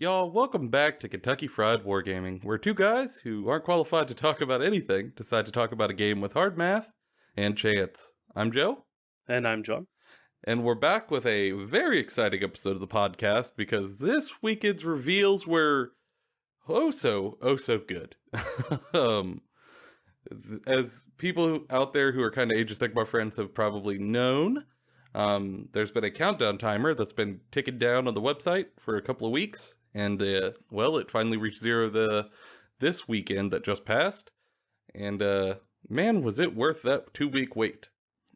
Y'all, welcome back to Kentucky Fried Wargaming, where two guys who aren't qualified to talk about anything decide to talk about a game with hard math and chance. I'm Joe, And I'm John. and we're back with a very exciting episode of the podcast because this weekend's reveals were oh so good. um, as people out there who are kind of Age of Sigmar friends have probably known, there's been a countdown timer that's been ticking down on the website for a couple of weeks. And, it finally reached zero this weekend that just passed. And, man, was it worth that 2-week wait.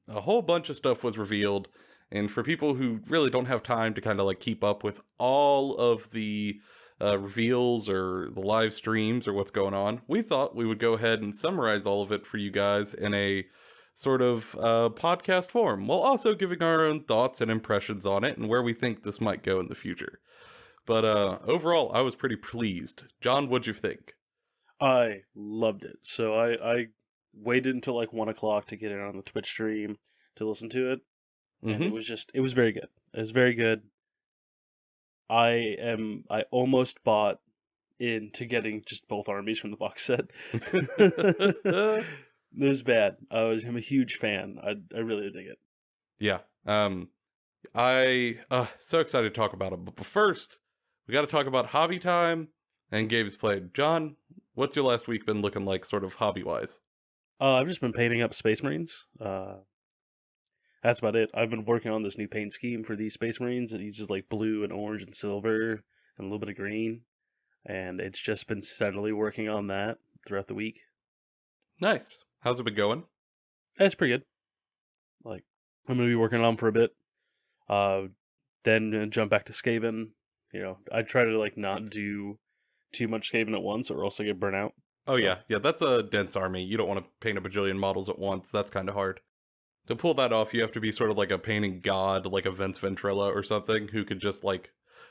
A whole bunch of stuff was revealed. And for people who really don't have time to kind of like keep up with all of the reveals or the live streams or what's going on, we thought we would go ahead and summarize all of it for you guys in a sort of podcast form, while also giving our own thoughts and impressions on it and where we think this might go in the future. But overall, I was pretty pleased. John, what'd you think? I loved it. So I waited until like 1 o'clock to get in on the Twitch stream to listen to it. And it was very good. It was very good. I almost bought into getting just both armies from the box set. It was bad. I'm a huge fan. I really dig it. Yeah. I so excited to talk about it. But first, we got to talk about hobby time and games played. John, what's your last week been looking like, sort of hobby-wise? I've just been painting up Space Marines. That's about it. I've been working on this new paint scheme for these Space Marines that uses like blue and orange and silver and a little bit of green. And it's just been steadily working on that throughout the week. Nice. How's it been going? It's pretty good. Like, I'm going to be working on them for a bit. Then jump back to Skaven. You know, I try to like not do too much Skaven at once or else I get burnt out. Oh, yeah. Yeah, that's a dense army. You don't want to paint a bajillion models at once. That's kind of hard. To pull that off, you have to be sort of like a painting god, like a Vince Ventrella or something, who could just like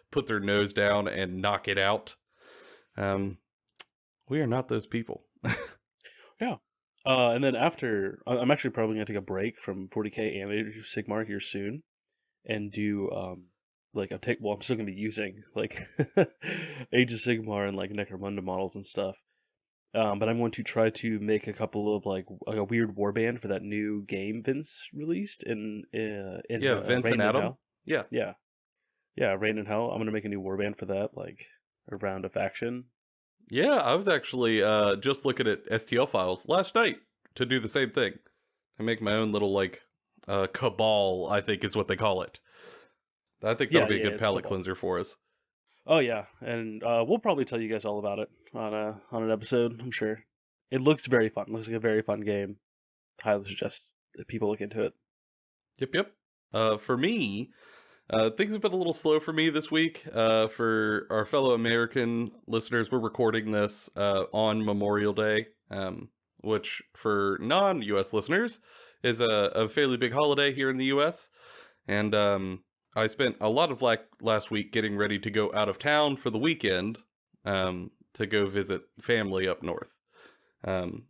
put their nose down and knock it out. We are not those people. Yeah. And then after, I'm actually probably going to take a break from 40k and Age of Sigmar here soon and do, I'm still going to be using, like, Age of Sigmar and, like, Necromunda models and stuff. But I'm going to try to make a couple of, like a weird warband for that new game Vince released in Vince and Adam? Yeah. Yeah, Rain and Hell. I'm going to make a new warband for that, like, around a faction. Yeah, I was actually just looking at STL files last night to do the same thing. I make my own little, like, cabal, I think is what they call it. I think that'll be a good palate cleanser for us. Oh, yeah, and we'll probably tell you guys all about it on an episode, I'm sure. It looks very fun. It looks like a very fun game. Highly suggest that people look into it. Yep. For me, things have been a little slow for me this week. For our fellow American listeners, we're recording this on Memorial Day, which for non-US listeners is a fairly big holiday here in the US. And I spent a lot of last week getting ready to go out of town for the weekend to go visit family up north. And,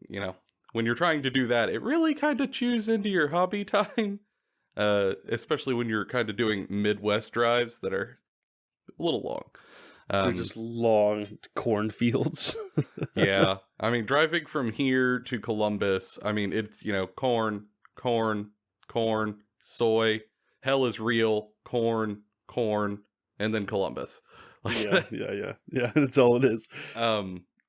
you know, when you're trying to do that, it really kind of chews into your hobby time. Especially when you're kind of doing Midwest drives that are a little long. They're just long cornfields. Yeah. I mean, driving from here to Columbus, I mean, it's, corn, soy, hell is real, corn, and then Columbus. Yeah. That's all it is.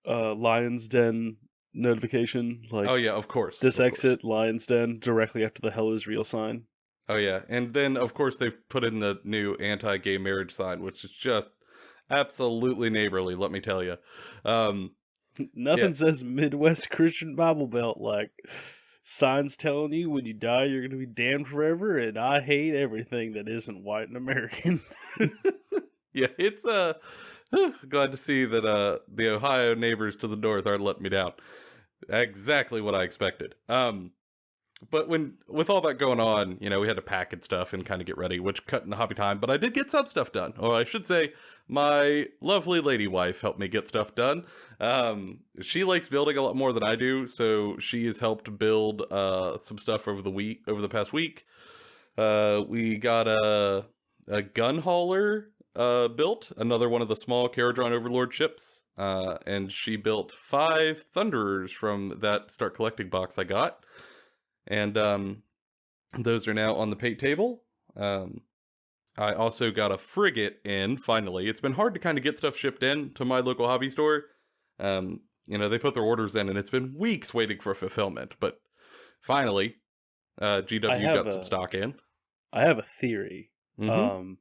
Lion's Den notification. Like, oh, yeah, of course. This exit, Lion's Den, directly after the hell is real sign. Oh, yeah. And then, of course, they've put in the new anti-gay marriage sign, which is just absolutely neighborly, let me tell you. Nothing says Midwest Christian Bible Belt like signs telling you when you die you're going to be damned forever, and I hate everything that isn't white and American. Yeah, it's glad to see that the Ohio neighbors to the north aren't letting me down. Exactly what I expected. But with all that going on, we had to pack and stuff and kind of get ready, which cut in the hobby time. But I did get some stuff done. Or I should say, my lovely lady wife helped me get stuff done. She likes building a lot more than I do, so she has helped build some stuff over the past week. We got a gun hauler built another one of the small Caradron Overlord ships, and she built 5 Thunderers from that Start Collecting box I got, and those are now on the paint table. I also got a frigate in, finally. It's been hard to kind of get stuff shipped in to my local hobby store. They put their orders in, and it's been weeks waiting for fulfillment, but finally, GW got some stock in. I have a theory, Mm-hmm.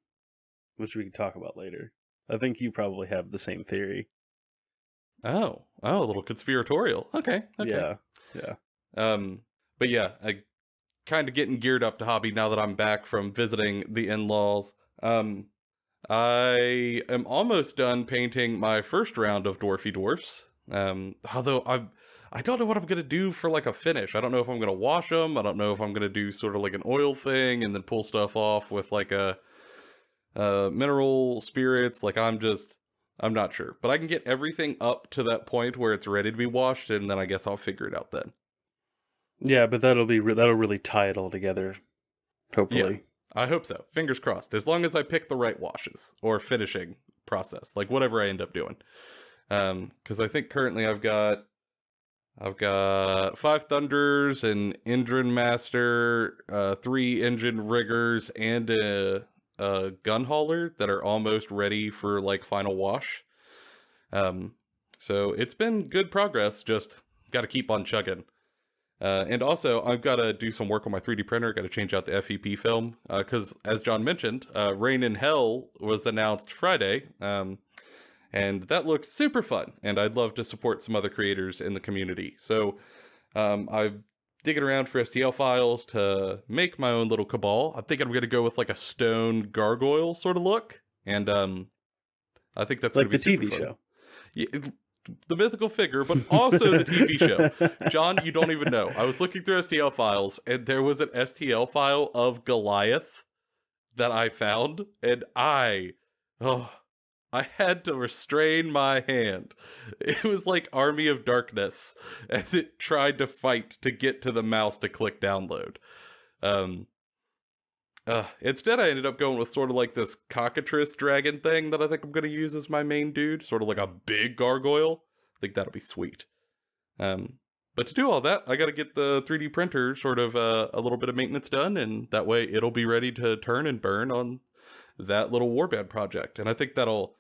which we can talk about later. I think you probably have the same theory. Oh, a little conspiratorial. Okay. Yeah. But yeah, I kind of getting geared up to hobby now that I'm back from visiting the in-laws. I am almost done painting my first round of Dwarfy Dwarfs. Although I don't know what I'm gonna do for like a finish. I don't know if I'm gonna wash them. I don't know if I'm gonna do sort of like an oil thing and then pull stuff off with like a mineral spirits. Like I'm not sure. But I can get everything up to that point where it's ready to be washed, and then I guess I'll figure it out then. Yeah, but that'll really tie it all together. Hopefully. Yeah, I hope so. Fingers crossed. As long as I pick the right washes or finishing process, like whatever I end up doing. Because I think currently I've got 5 Thunders, an Engine Master, 3 Engine Riggers, and a Gun Hauler that are almost ready for like final wash. So it's been good progress. Just got to keep on chugging. And also, I've got to do some work on my 3D printer. Got to change out the FEP film because, as John mentioned, Rain in Hell was announced Friday. And that looks super fun, and I'd love to support some other creators in the community. So I'm digging around for STL files to make my own little cabal. I think I'm going to go with like a stone gargoyle sort of look, and I think that's like going to be the TV fun. show. Yeah, the mythical figure, but also the TV show. John, you don't even know. I was looking through STL files, and there was an STL file of Goliath that I found, and I had to restrain my hand. It was like Army of Darkness as it tried to fight to get to the mouse to click download. Instead, I ended up going with sort of like this cockatrice dragon thing that I think I'm going to use as my main dude. Sort of like a big gargoyle. I think that'll be sweet. But to do all that, I got to get the 3D printer sort of a little bit of maintenance done, and that way it'll be ready to turn and burn on that little warband project. And I think that'll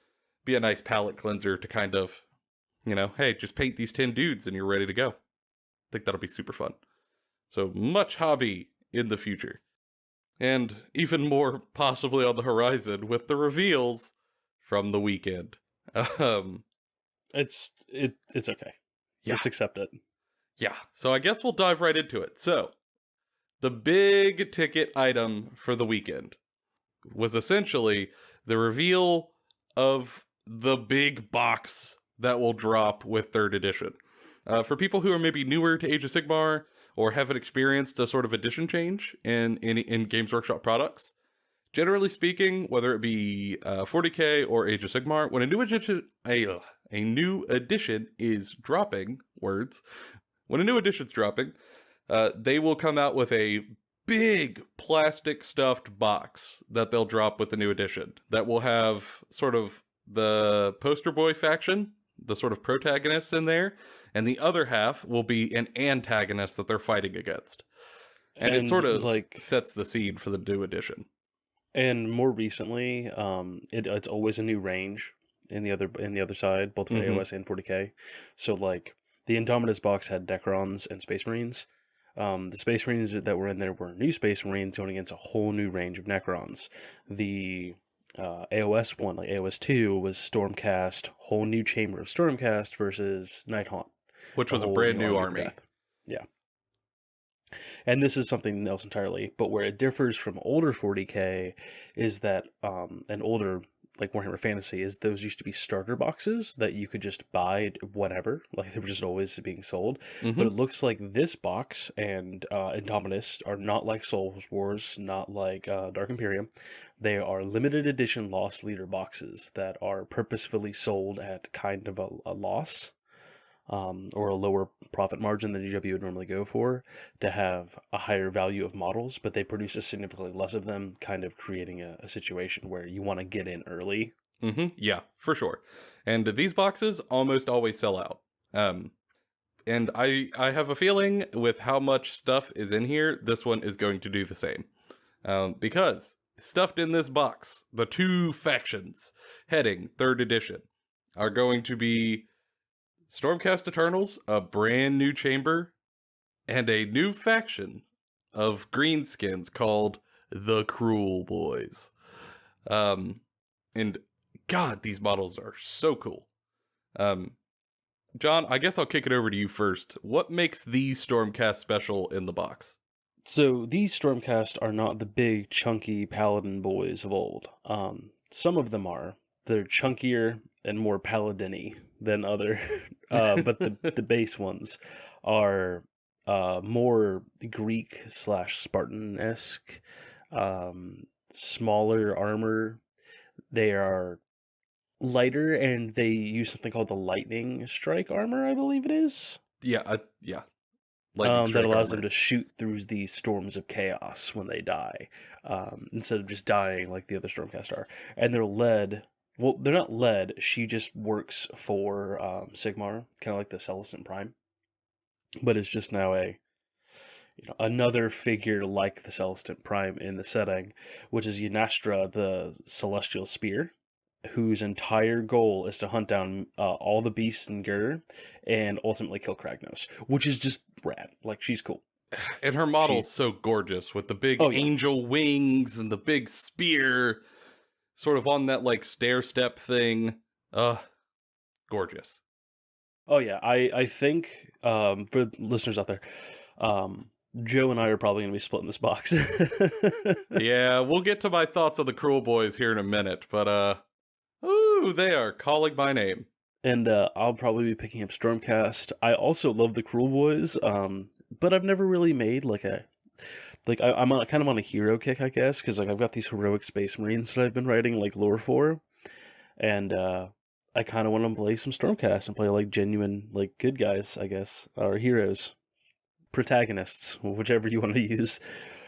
be a nice palette cleanser to kind of, hey, just paint these 10 dudes and you're ready to go. I think that'll be super fun. So much hobby in the future. And even more possibly on the horizon with the reveals from the weekend. It's okay. Yeah. Just accept it. Yeah. So I guess we'll dive right into it. So the big ticket item for the weekend was essentially the reveal of the big box that will drop with 3rd edition. For people who are maybe newer to Age of Sigmar or haven't experienced a sort of edition change in Games Workshop products, generally speaking, whether it be 40k or Age of Sigmar, when a new edition is dropping, when a new edition's dropping, they will come out with a big plastic stuffed box that they'll drop with the new edition that will have sort of the poster boy faction, the sort of protagonists in there, and the other half will be an antagonist that they're fighting against. And it sort of like sets the scene for the new edition. And more recently, it's always a new range in the other side, both for AOS and 40k. So like the Indominus box had Necrons and Space Marines. The Space Marines that were in there were new Space Marines going against a whole new range of Necrons. The AOS one, like AOS 2, was Stormcast, whole new chamber of Stormcast versus Nighthaunt, which was a brand new army. Yeah. And this is something else entirely, but where it differs from older 40k is that an older like Warhammer Fantasy is those used to be starter boxes that you could just buy whatever, like they were just always being sold. But it looks like this box and Indominus are not like Soul Wars, not like Dark Imperium. They are limited edition Lost Leader boxes that are purposefully sold at kind of a loss. or a lower profit margin than GW would normally go for, to have a higher value of models, but they produce a significantly less of them, kind of creating a situation where you want to get in early. Yeah, for sure. And these boxes almost always sell out. And I have a feeling with how much stuff is in here, this one is going to do the same. Because stuffed in this box, the 2 factions heading 3rd edition are going to be Stormcast Eternals, a brand new chamber, and a new faction of greenskins called the Cruel Boys. And God, these models are so cool. John, I guess I'll kick it over to you first. What makes these Stormcast special in the box? So these Stormcast are not the big, chunky paladin boys of old. Some of them are. They're chunkier and more paladin-y than other, but the base ones are more Greek / Spartan-esque, smaller armor. They are lighter, and they use something called the lightning strike armor, I believe it is. Yeah. Lightning strike that allows armor. them to shoot through these storms of chaos when they die, instead of just dying like the other Stormcast are. And they're led. Well, they're not led. She just works for Sigmar, kind of like the Celestin Prime, but it's just now another figure like the Celestin Prime in the setting, which is Ynastra, the Celestial Spear, whose entire goal is to hunt down all the beasts in Gur and ultimately kill Kragnos, which is just rad. Like, she's cool. And her model's so gorgeous with the big angel wings and the big spear, sort of on that like stair step thing. Gorgeous. Oh yeah, I think for listeners out there, Joe and I are probably going to be splitting this box. Yeah, we'll get to my thoughts on the Cruel Boys here in a minute, but they are calling my name. And I'll probably be picking up Stormcast. I also love the Cruel Boys, but I've never really made I'm kind of on a hero kick, I guess, because I've got these heroic Space Marines that I've been writing lore for, and I kind of want to play some Stormcast and play genuine good guys, I guess, or heroes, protagonists, whichever you want to use.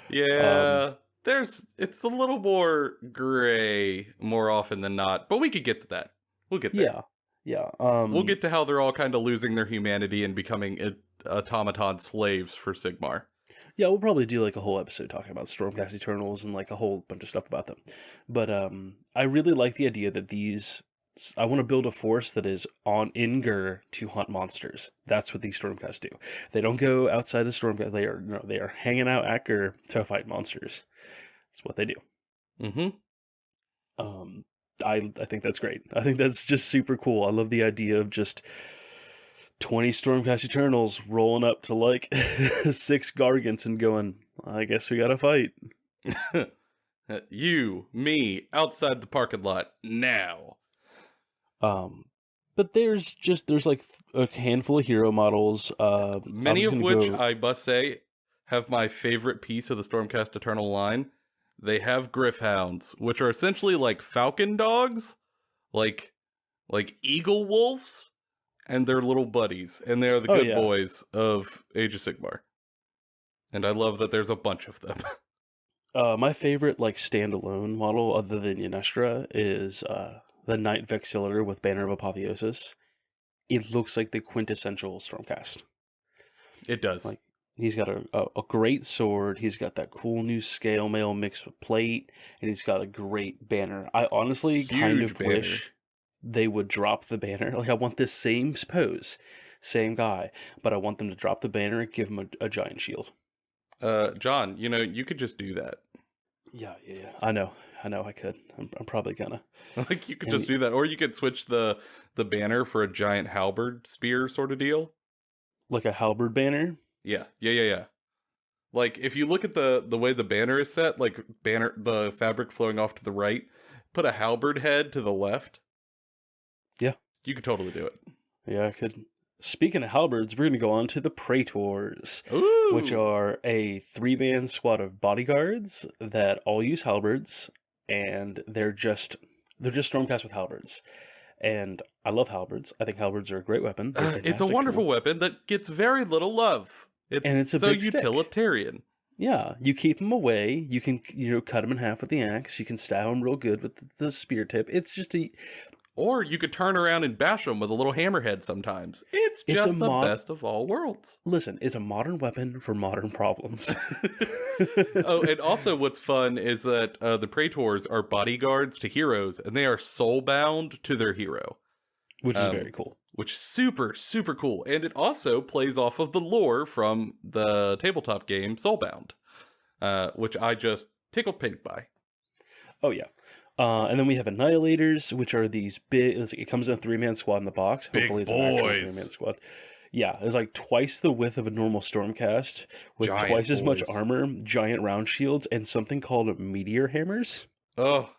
Yeah, it's a little more gray more often than not, but we could get to that. We'll get there. Yeah. We'll get to how they're all kind of losing their humanity and becoming automaton slaves for Sigmar. Yeah, we'll probably do a whole episode talking about Stormcast Eternals and a whole bunch of stuff about them. But I really like the idea that I want to build a force that is in Gur to hunt monsters. That's what these Stormcast do. They don't go outside the Stormcast. They are hanging out at Gur to fight monsters. That's what they do. I think that's great. I think that's just super cool. I love the idea of just 20 Stormcast Eternals rolling up to 6 Gargants and going, I guess we gotta fight. You, me, outside the parking lot, now. But there's a handful of hero models. Many of which, I must say, have my favorite piece of the Stormcast Eternal line. They have Griffhounds, which are essentially like falcon dogs, like eagle wolves, and they're little buddies, and they are the good boys of Age of Sigmar. And I love that there's a bunch of them. My favorite standalone model, other than Ynastra, is the Knight Vexillor with Banner of Apotheosis. It looks like the quintessential Stormcast. It does. He's got a great sword, he's got that cool new scale mail mixed with plate, and he's got a great banner. I honestly wish they would drop the banner. I want this same pose, same guy, but I want them to drop the banner and give him a giant shield. John, you could just do that. Yeah. I know I could. I'm probably gonna. You could just do that, or you could switch the banner for a giant halberd spear sort of deal. Like a halberd banner? Yeah. If you look at the way the banner is set, the fabric flowing off to the right, put a halberd head to the left. Yeah. You could totally do it. Yeah, I could. Speaking of halberds, we're going to go on to the Praetors, which are a 3-man squad of bodyguards that all use halberds, and they're just Stormcast with halberds. and I love halberds. I think halberds are a great weapon. They're It's a fantastic wonderful tool. weapon that gets very little love. It's And it's a so big stick. utilitarian. Yeah, you keep them away. You can, cut them in half with the axe. You can stab them real good with the spear tip. It's just Or you could turn around and bash them with a little hammerhead sometimes. It's just the best of all worlds. Listen, it's a modern weapon for modern problems. Oh, and also what's fun is that the Praetors are bodyguards to heroes, and they are soul-bound to their hero. Which is very cool. Which is super, super cool. And it also plays off of the lore from the tabletop game Soulbound, which I just tickled pink by. Oh, yeah. And then we have Annihilators, which are these big... It comes in a 3-man squad in the box. Big Hopefully it's boys. an actual 3-man squad. Yeah, it's like twice the width of a normal Stormcast, with Giant twice as much boys. armor, giant round shields, and something called meteor hammers. Oh,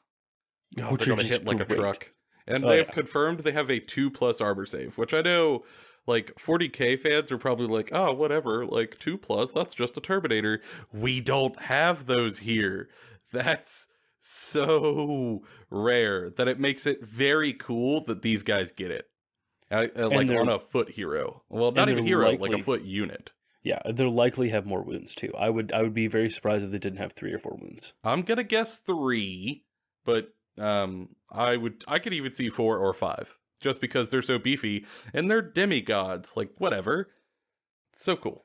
God, Which they're are going to hit like great. a truck. And Oh, they've yeah. confirmed they have a 2+ armor save, which I know, like, 40k fans are probably like, oh, whatever, like, 2+, that's just a Terminator. We don't have those here. That's so rare that it makes it very cool that these guys get it. Like, on a foot hero. Well, not even hero, like a foot unit. Yeah, they'll likely have more wounds, too. I would be very surprised if they didn't have 3 or 4 wounds. I'm gonna guess 3, but I could even see 4 or 5, just because they're so beefy and they're demigods. Like, whatever, so cool.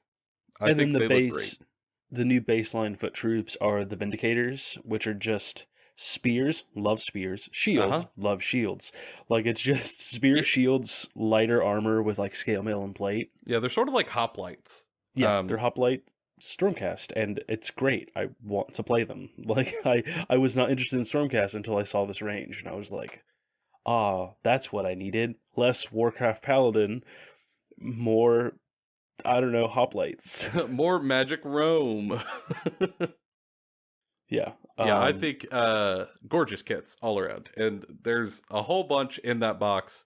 I think they look great. The new baseline foot troops are the Vindicators, which are just spears, love spears, shields, love shields. Like, it's just spear, shields, lighter armor with like scale mail and plate. Yeah, they're sort of like hoplites. Yeah, they're hoplite Stormcast, and it's great. I want to play them. Like, I was not interested in Stormcast until I saw this range, and I was like, that's what I needed. Less Warcraft Paladin, more, I don't know, hoplites. More Magic Rome. Yeah. Yeah, I think gorgeous kits all around. And there's a whole bunch in that box.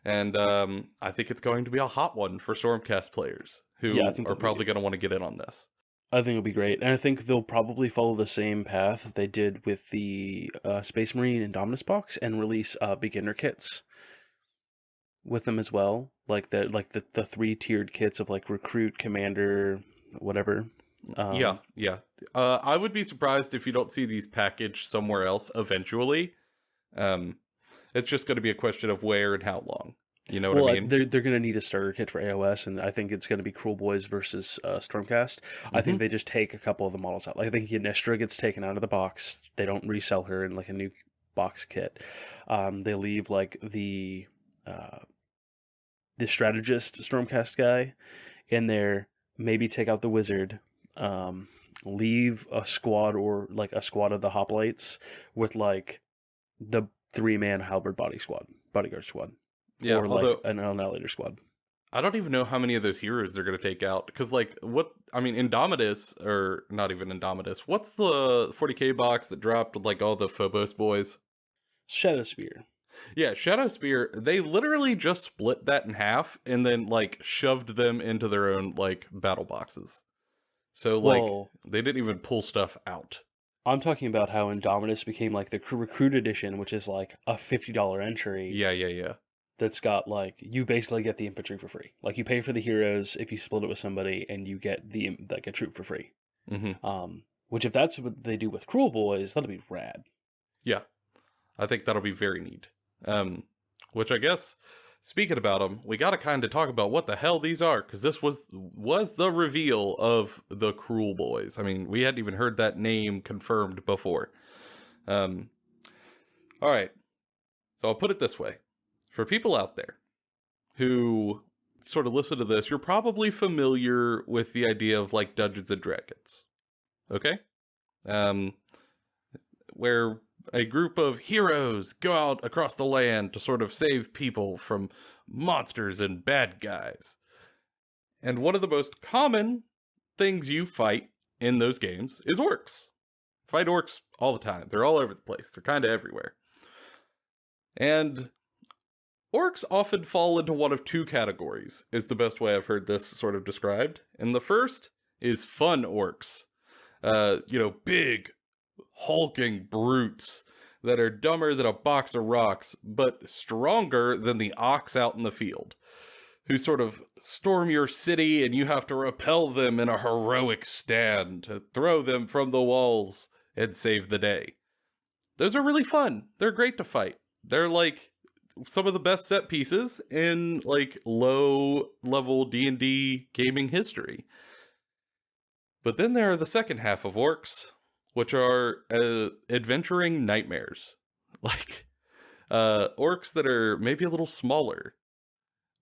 And I think it's going to be a hot one for Stormcast players who are probably going to want to get in on this. I think it'll be great. And I think they'll probably follow the same path they did with the Space Marine Indominus box and release beginner kits with them as well. Like the 3-tiered kits of like recruit, commander, whatever. Yeah. I would be surprised if you don't see these packaged somewhere else eventually. It's just going to be a question of where and how long. You know what I mean? They're going to need a starter kit for AOS, and I think it's going to be Cruel Boys versus Stormcast. I think they just take a couple of the models out. Like, I think Yanestra gets taken out of the box. They don't resell her in like a new box kit. They leave like the strategist Stormcast guy in there. Maybe take out the wizard. Leave a squad or like a squad of the hoplites with like the 3-man halberd bodyguard squad. Yeah, or like an annihilator squad. I don't even know how many of those heroes they're going to take out. Because, like, Indomitus, or not even Indomitus, what's the 40k box that dropped with, like, all the Phobos boys? Shadow Spear. Yeah, Shadow Spear, they literally just split that in half and then, like, shoved them into their own, like, battle boxes. So, like, they didn't even pull stuff out. I'm talking about how Indomitus became, like, the Recruit Edition, which is, like, a $50 entry. Yeah. That's got, like, you basically get the infantry for free. Like, you pay for the heroes if you split it with somebody, and you get a troop for free. Mm-hmm. Which, if that's what they do with Cruel Boys, that'll be rad. Yeah. I think that'll be very neat. Which I guess, speaking about them, we gotta kind of talk about what the hell these are, because this was the reveal of the Cruel Boys. I mean, we hadn't even heard that name confirmed before. Alright. So I'll put it this way. For people out there who sort of listen to this, you're probably familiar with the idea of, like, Dungeons and Dragons. Okay? Where a group of heroes go out across the land to sort of save people from monsters and bad guys. And one of the most common things you fight in those games is orcs. Fight orcs all the time. They're all over the place. They're kind of everywhere. And orcs often fall into one of 2 categories, is the best way I've heard this sort of described. And the first is fun orcs. Big, hulking brutes that are dumber than a box of rocks, but stronger than the ox out in the field, who sort of storm your city and you have to repel them in a heroic stand to throw them from the walls and save the day. Those are really fun. They're great to fight. They're like some of the best set pieces in like low level D&D gaming history. But then there are the second half of orcs, which are adventuring nightmares. Like orcs that are maybe a little smaller,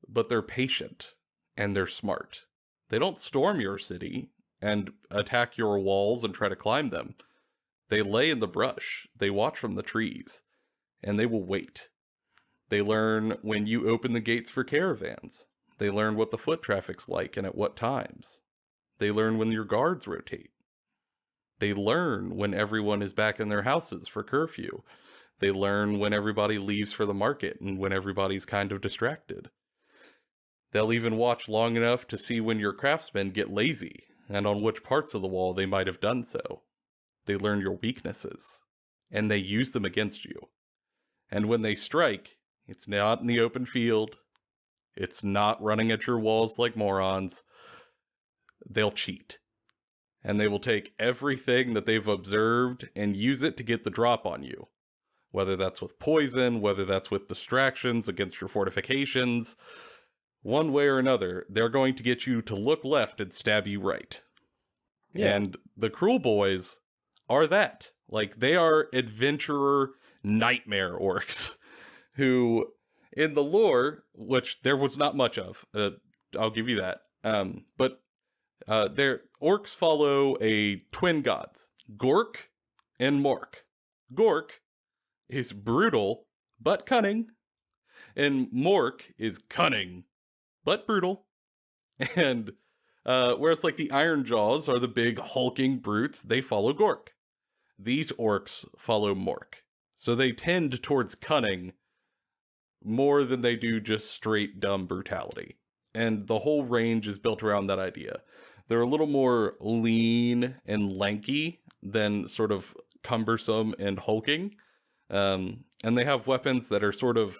but they're patient and they're smart. They don't storm your city and attack your walls and try to climb them. They lay in the brush, they watch from the trees, and they will wait. They learn when you open the gates for caravans. They learn what the foot traffic's like and at what times. They learn when your guards rotate. They learn when everyone is back in their houses for curfew. They learn when everybody leaves for the market and when everybody's kind of distracted. They'll even watch long enough to see when your craftsmen get lazy and on which parts of the wall they might have done so. They learn your weaknesses, and they use them against you. And when they strike, it's not in the open field. It's not running at your walls like morons. They'll cheat. And they will take everything that they've observed and use it to get the drop on you. Whether that's with poison, whether that's with distractions against your fortifications. One way or another, they're going to get you to look left and stab you right. Yeah. And the Cruel Boys are that. Like, they are adventurer nightmare orcs who, in the lore, which there was not much of, I'll give you that, but their orcs follow a twin gods, Gork and Mork. Gork is brutal, but cunning, and Mork is cunning, but brutal. And whereas like the Iron Jaws are the big hulking brutes, they follow Gork. These orcs follow Mork. So they tend towards cunning more than they do just straight dumb brutality. And the whole range is built around that idea. They're a little more lean and lanky than sort of cumbersome and hulking. And they have weapons that are sort of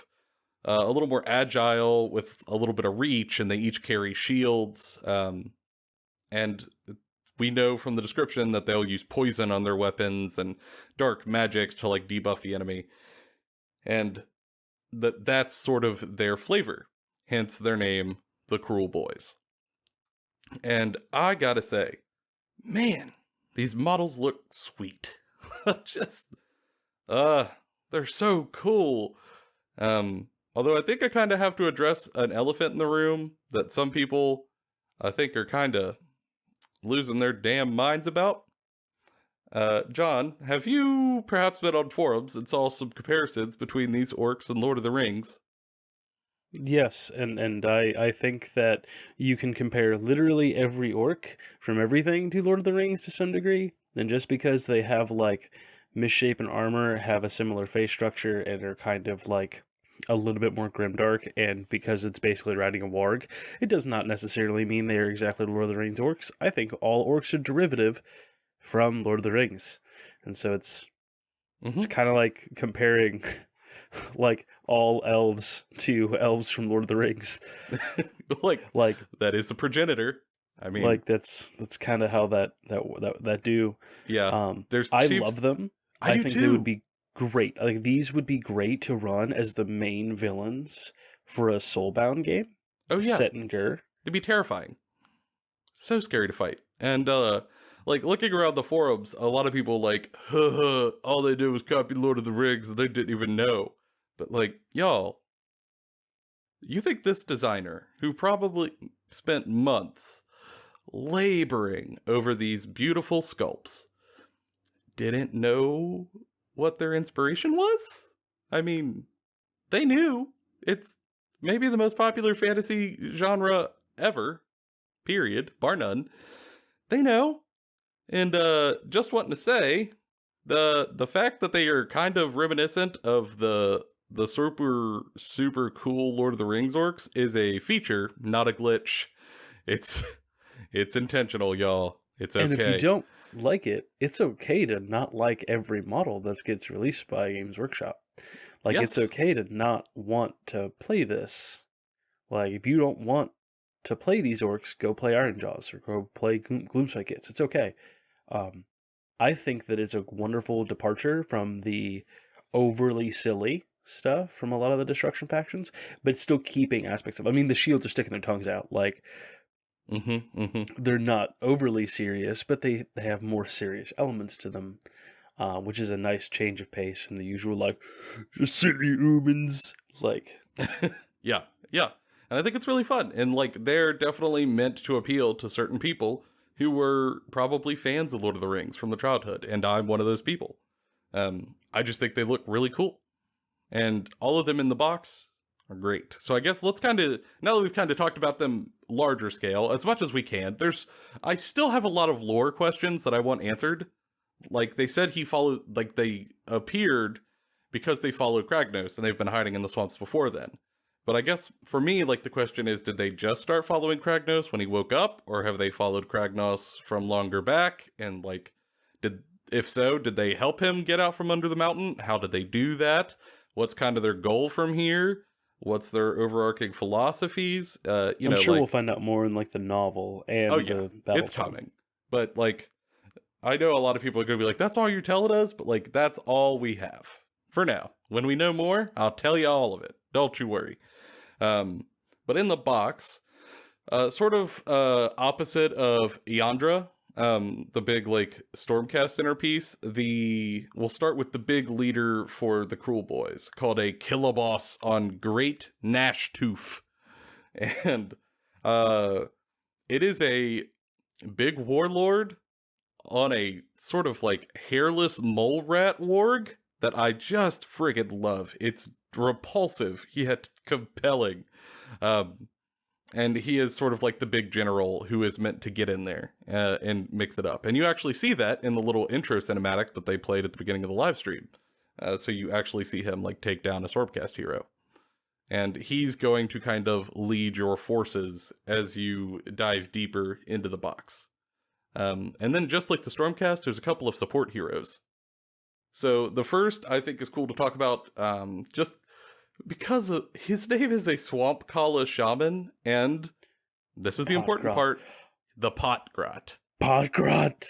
a little more agile with a little bit of reach, and they each carry shields. And we know from the description that they'll use poison on their weapons and dark magics to like debuff the enemy. And that's sort of their flavor. Hence their name, the Cruel Boys. And I gotta say, man, these models look sweet. Just, they're so cool. Although I think I kind of have to address an elephant in the room that some people, I think, are kind of losing their damn minds about. John, have you perhaps been on forums and saw some comparisons between these orcs and Lord of the Rings? Yes, and I think that you can compare literally every orc from everything to Lord of the Rings to some degree, and just because they have like misshapen armor, have a similar face structure, and are kind of like a little bit more grimdark, and because it's basically riding a warg, it does not necessarily mean they are exactly Lord of the Rings orcs. I think all orcs are derivative from Lord of the Rings, and so it's kind of like comparing like all elves to elves from Lord of the Rings. like that is a progenitor. I mean, like that's kind of how that do. Yeah. I love them. I think too. they would be great. Like these would be great to run as the main villains for a Soulbound game. Oh yeah, set in Gur. It'd be terrifying. So scary to fight. And like looking around the forums, a lot of people like, all they did was copy Lord of the Rings and they didn't even know. But like, y'all, you think this designer, who probably spent months laboring over these beautiful sculpts, didn't know what their inspiration was? I mean, they knew. It's maybe the most popular fantasy genre ever, period, bar none. They know. And just wanting to say, the fact that they are kind of reminiscent of the super cool Lord of the Rings orcs is a feature, not a glitch. It's intentional, y'all. It's okay. And like it, it's okay to not like every model that gets released by Games Workshop. Like, it's Yes. okay to not want to play this. Like, if you don't want to play these orcs, go play Iron Jaws or go play Gloomspike Kits. It's okay. Um, I think that it's a wonderful departure from the overly silly stuff from a lot of the destruction factions, but still keeping aspects of. I mean, the shields are sticking their tongues out. Like, they're not overly serious, but they have more serious elements to them, which is a nice change of pace from the usual, like, just silly humans. Like, Yeah, yeah. And I think it's really fun. And like they're definitely meant to appeal to certain people who were probably fans of Lord of the Rings from their childhood. And I'm one of those people. I just think they look really cool. And all of them in the box are great. So I guess let's kind of, now that we've kind of talked about them larger scale, as much as we can, I still have a lot of lore questions that I want answered. Like they said they appeared because they followed Kragnos and they've been hiding in the swamps before then. But I guess for me, like the question is, did they just start following Kragnos when he woke up, or have they followed Kragnos from longer back? And like, if so, did they help him get out from under the mountain? How did they do that? What's kind of their goal from here? What's their overarching philosophies? I'm sure we'll find out more in like the novel and the battle. It's coming. But like, I know a lot of people are going to be like, that's all you're telling us? But like, that's all we have for now. When we know more, I'll tell you all of it. Don't you worry. But in the box, sort of opposite of Iandra, the big like Stormcast centerpiece, we'll start with the big leader for the Cruel Boys, called a Killaboss on Great Gnash Tooth. And it is a big warlord on a sort of like hairless mole rat warg that I just friggin' love. It's repulsive yet compelling. And he is sort of like the big general who is meant to get in there and mix it up. And you actually see that in the little intro cinematic that they played at the beginning of the live stream. So you actually see him like take down a Stormcast hero. And he's going to kind of lead your forces as you dive deeper into the box. And then just like the Stormcast, there's a couple of support heroes. So the first I think is cool to talk about, just because his name is a Swamp Kala Shaman, and this is the important part, the Potgrot. Potgrot.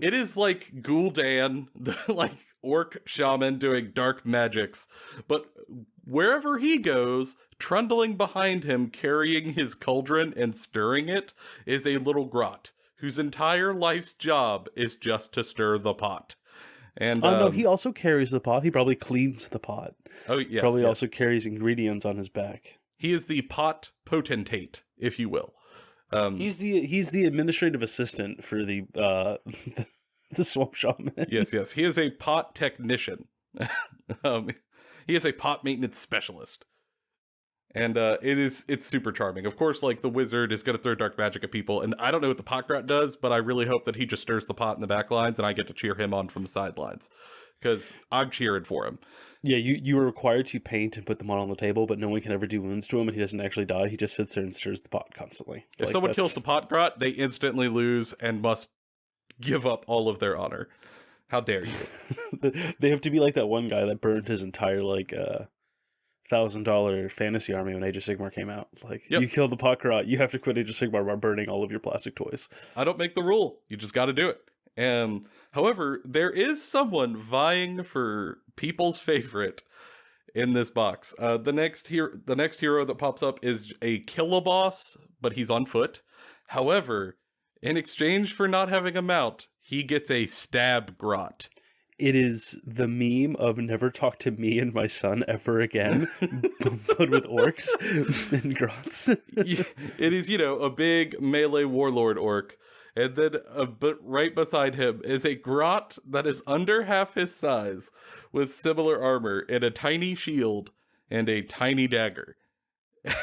It is like Gul'dan, the like orc shaman doing dark magics, but wherever he goes, trundling behind him, carrying his cauldron and stirring it, is a little grot whose entire life's job is just to stir the pot. And no, he also carries the pot. He probably cleans the pot. Oh yes, probably also carries ingredients on his back. He is the pot potentate, if you will. He's the administrative assistant for the the swamp shaman. Yes. He is a pot technician. He is a pot maintenance specialist. And it's super charming. Of course, like the wizard is going to throw dark magic at people, and I don't know what the Potgrot does, but I really hope that he just stirs the pot in the back lines, and I get to cheer him on from the sidelines, because I'm cheering for him. Yeah, you are required to paint and put them on the table, but no one can ever do wounds to him, and he doesn't actually die. He just sits there and stirs the pot constantly. If someone kills the Potgrot, they instantly lose and must give up all of their honor. How dare you? They have to be like that one guy that burned his entire like $1,000 fantasy army when Age of Sigmar came out. Like, You kill the Potgrot, you have to quit Age of Sigmar by burning all of your plastic toys. I don't make the rule. You just got to do it. However, there is someone vying for people's favorite in this box. The next hero that pops up is a Killaboss, but he's on foot. However, in exchange for not having a mount, he gets a Stab Grot. It is the meme of never talk to me and my son ever again, but with orcs and grots. It is, a big melee warlord orc. And then but right beside him is a grot that is under half his size with similar armor and a tiny shield and a tiny dagger.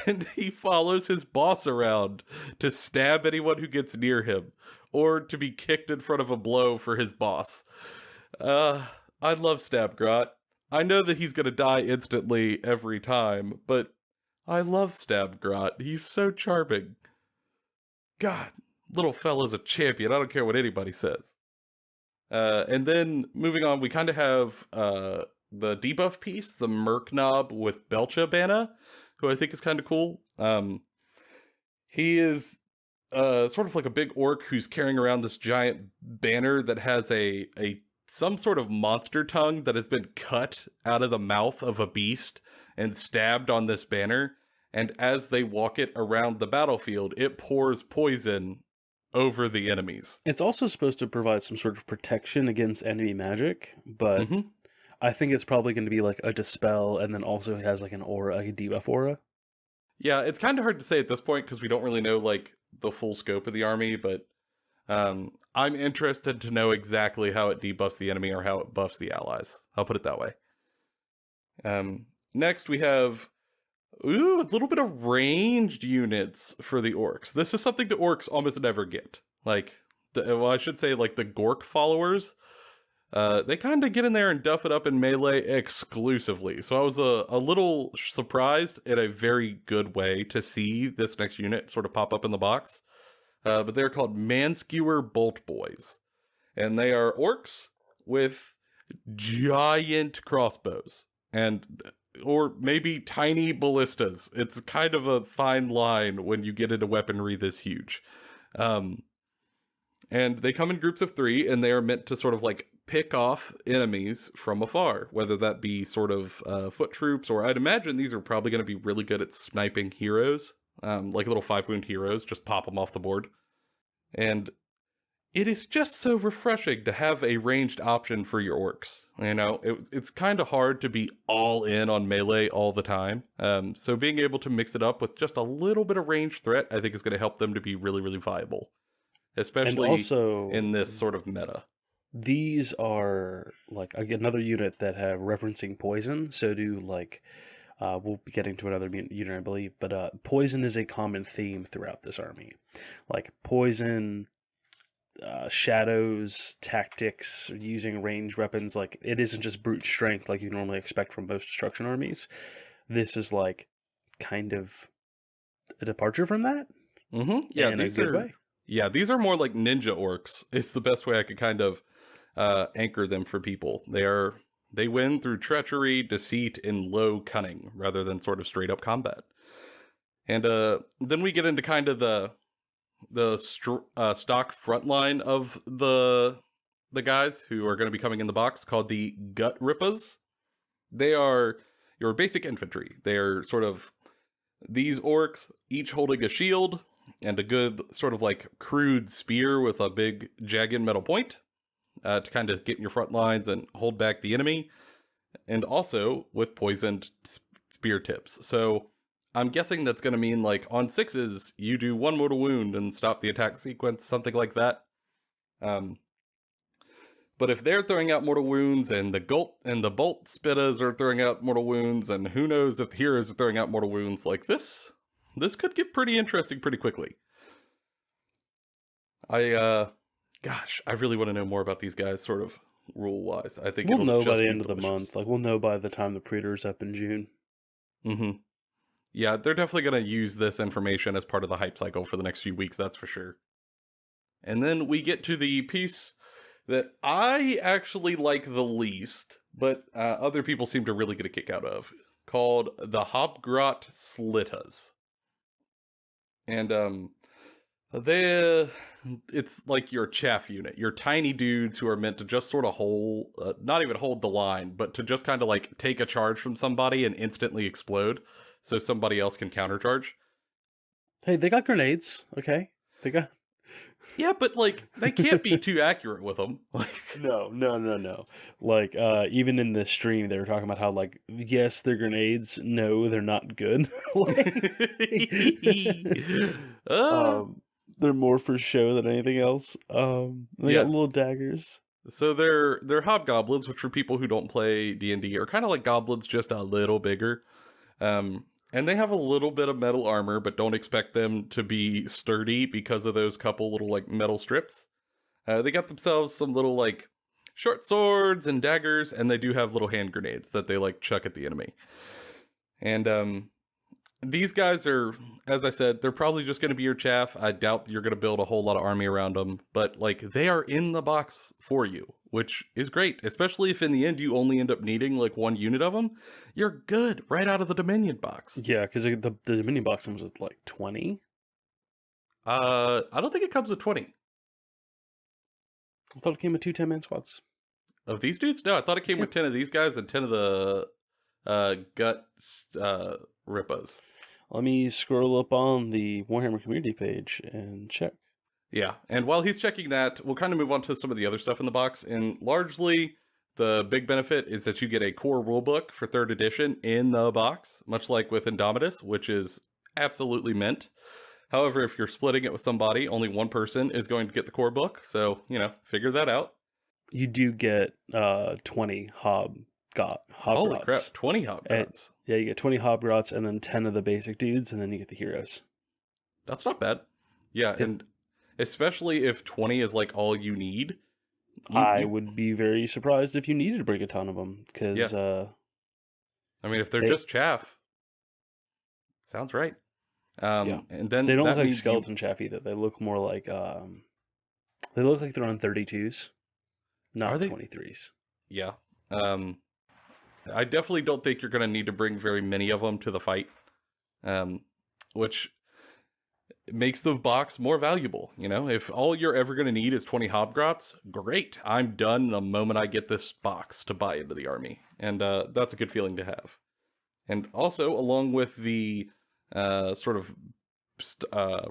And he follows his boss around to stab anyone who gets near him or to be kicked in front of a blow for his boss. I love Stab Grot. I know that he's gonna die instantly every time, but I love Stab Grot. He's so charming. God, little fella's a champion. I don't care what anybody says. And then moving on, we kind of have the debuff piece, the Merc Knob with Belcha Bana, who I think is kind of cool. He is sort of like a big orc who's carrying around this giant banner that has a some sort of monster tongue that has been cut out of the mouth of a beast and stabbed on this banner. And as they walk it around the battlefield, it pours poison over the enemies. It's also supposed to provide some sort of protection against enemy magic, but I think it's probably going to be like a dispel, and then also it has like an aura, like a debuff aura. Yeah, it's kind of hard to say at this point because we don't really know like the full scope of the army, but I'm interested to know exactly how it debuffs the enemy or how it buffs the allies. I'll put it that way. Next we have a little bit of ranged units for the orcs. This is something the orcs almost never get. Like, I should say like the Gork followers. They kind of get in there and duff it up in melee exclusively. So I was a little surprised in a very good way to see this next unit sort of pop up in the box. But they're called Manskewer Bolt Boys. And they are orcs with giant crossbows. Or maybe tiny ballistas. It's kind of a fine line when you get into weaponry this huge. And they come in groups of 3, and they are meant to sort of like pick off enemies from afar, whether that be sort of foot troops, or I'd imagine these are probably going to be really good at sniping heroes, like little 5-wound heroes, just pop them off the board. And it is just so refreshing to have a ranged option for your orcs. You know, it's kind of hard to be all in on melee all the time. So being able to mix it up with just a little bit of ranged threat, I think is going to help them to be really, really viable. Especially also, in this sort of meta. These are like another unit that have referencing poison. So do like, we'll be getting to another unit, I believe. But poison is a common theme throughout this army. Like poison, shadows, tactics, using ranged weapons. Like it isn't just brute strength like you normally expect from most destruction armies. This is like kind of a departure from that. Yeah, in a good way. Yeah, these are more like ninja orcs. It's the best way I could kind of anchor them for people. They win through treachery, deceit, and low cunning rather than sort of straight up combat. And then we get into kind of the stock frontline of the guys who are going to be coming in the box, called the Gut Rippas. They are your basic infantry. They are sort of these orcs, each holding a shield and a good sort of like crude spear with a big jagged metal point to kind of get in your front lines and hold back the enemy, and also with poisoned spear tips. So I'm guessing that's going to mean like on 6s you do 1 mortal wound and stop the attack sequence, something like that. But if they're throwing out mortal wounds and the bolt spittas are throwing out mortal wounds, and who knows if the heroes are throwing out mortal wounds, like this could get pretty interesting pretty quickly. I really want to know more about these guys, sort of rule-wise. I think we'll know by the end of the month. Like, we'll know by the time the Predator's up in June. Yeah, they're definitely going to use this information as part of the hype cycle for the next few weeks, that's for sure. And then we get to the piece that I actually like the least, but other people seem to really get a kick out of, called the Hobgrot Slittas. And it's like your chaff unit, your tiny dudes who are meant to just sort of hold, not even hold the line, but to just kind of like take a charge from somebody and instantly explode so somebody else can countercharge. Hey, they got grenades, okay? Yeah, but like they can't be too accurate with them. Like No. Like even in the stream, they were talking about how like, yes, they're grenades. No, they're not good. They're more for show than anything else. They got little daggers. So they're hobgoblins, which for people who don't play D&D are kind of like goblins, just a little bigger. And they have a little bit of metal armor, but don't expect them to be sturdy because of those couple little like metal strips. They got themselves some little like short swords and daggers, and they do have little hand grenades that they like chuck at the enemy. And these guys are, as I said, they're probably just going to be your chaff. I doubt you're going to build a whole lot of army around them, but like they are in the box for you, which is great, especially if in the end you only end up needing like one unit of them. You're good right out of the Dominion box. Yeah, because the Dominion box comes with like 20. I don't think it comes with 20 I thought it came with 2 10-man squads. of these dudes. No, I thought it came with 10 of these guys and 10 of the gut Rippas. Let me scroll up on the Warhammer community page and check. Yeah, and while he's checking that, we'll kind of move on to some of the other stuff in the box. And largely, the big benefit is that you get a core rulebook for 3rd edition in the box, much like with Indomitus, which is absolutely mint. However, if you're splitting it with somebody, only one person is going to get the core book. So, figure that out. You do get 20 Holy crap, 20 Hobgrots. Yeah, you get 20 Hobgrots and then 10 of the basic dudes, and then you get the heroes. That's not bad. Yeah, and especially if 20 is like all you need. I would be very surprised if you needed to bring a ton of them, because... I mean, if they're just chaff, sounds right. And then they don't look like skeleton chaff either. They look more like... they look like they're on 32s, not 23s. Yeah. I definitely don't think you're going to need to bring very many of them to the fight, which makes the box more valuable. If all you're ever going to need is 20 Hobgrots, great. I'm done the moment I get this box to buy into the army. And that's a good feeling to have. And also, along with the sort of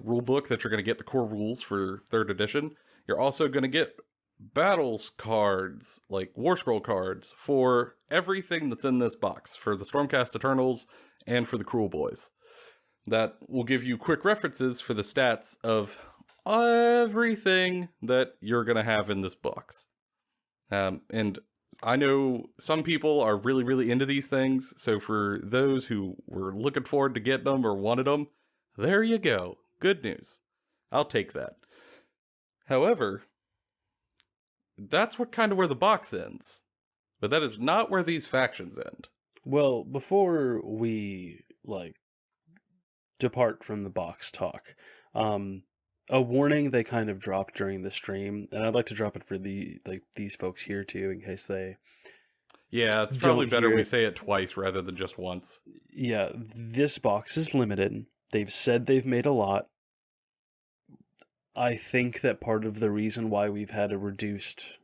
rule book that you're going to get the core rules for 3rd edition, you're also going to get battles cards, like War Scroll cards, for everything that's in this box, for the Stormcast Eternals and for the Cruel Boys. That will give you quick references for the stats of everything that you're going to have in this box. And I know some people are really, really into these things, so for those who were looking forward to getting them or wanted them, there you go. Good news. I'll take that. However, that's where the box ends. But that is not where these factions end. Well, before we, depart from the box talk, a warning they kind of dropped during the stream, and I'd like to drop it for these folks here too, in case they... Yeah, it's probably better we say it twice rather than just once. Yeah, this box is limited. They've said they've made a lot. I think that part of the reason why we've had a reduced,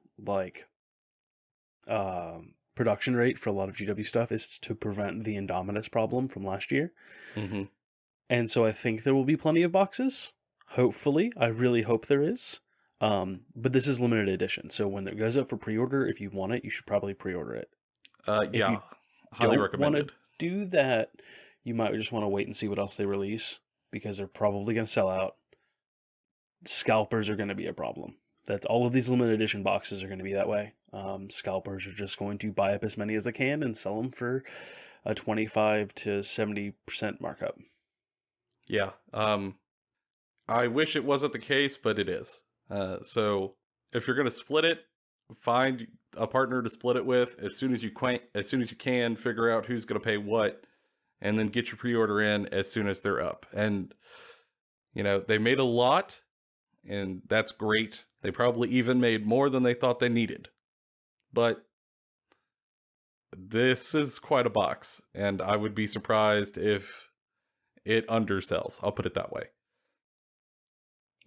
production rate for a lot of GW stuff is to prevent the Indominus problem from last year. Mm-hmm. And so I think there will be plenty of boxes. Hopefully. I really hope there is. But this is limited edition. So when it goes up for pre-order, if you want it, you should probably pre-order it. Yeah, highly recommended. Do that, you might just want to wait and see what else they release, because they're probably going to sell out. Scalpers are going to be a problem. That all of these limited edition boxes are going to be that way. Scalpers are just going to buy up as many as they can and sell them for a 25 to 70% markup. Yeah. I wish it wasn't the case, but it is. So if you're going to split it, find a partner to split it with as soon as you can. Figure out who's going to pay what, and then get your pre-order in as soon as they're up. And they made a lot, and that's great. They probably even made more than they thought they needed. But this is quite a box, and I would be surprised if it undersells. I'll put it that way.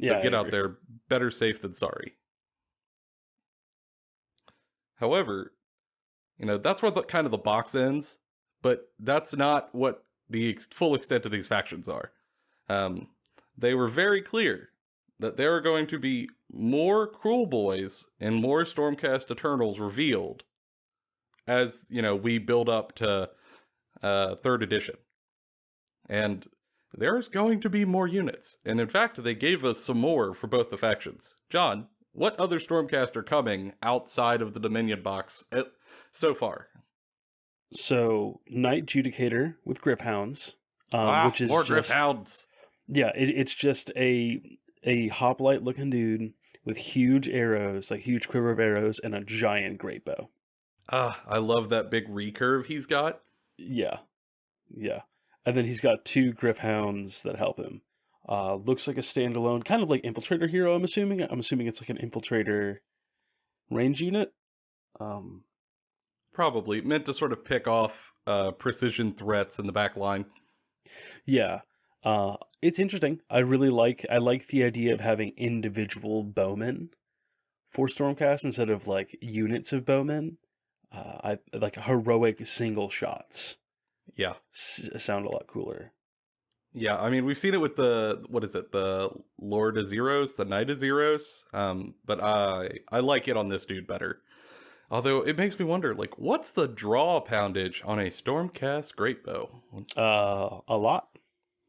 So Yeah, get out there, better safe than sorry. However, that's where the box ends, but that's not what the full extent of these factions are. They were very clear that there are going to be more Cruel Boys and more Stormcast Eternals revealed as, we build up to 3rd edition. And there's going to be more units. And in fact, they gave us some more for both the factions. John, what other Stormcast are coming outside of the Dominion box so far? So, Knight Judicator with Griphounds. Which is more Griphounds. Yeah, it's just a hoplite looking dude with huge arrows, like huge quiver of arrows, and a giant great bow. I love that big recurve he's got. Yeah. And then he's got 2 Griffhounds that help him. Looks like a standalone, kind of like Infiltrator hero, I'm assuming. I'm assuming it's like an Infiltrator range unit. Probably meant to sort of pick off precision threats in the back line. Yeah. It's interesting. I like the idea of having individual bowmen for Stormcast instead of like units of bowmen. I like heroic single shots. Yeah. Sound a lot cooler. Yeah, I mean, we've seen it with the, what is it, the Lord of Zeros, the Knight of Zeros, but I like it on this dude better. Although, it makes me wonder, like, what's the draw poundage on a Stormcast Greatbow? A lot.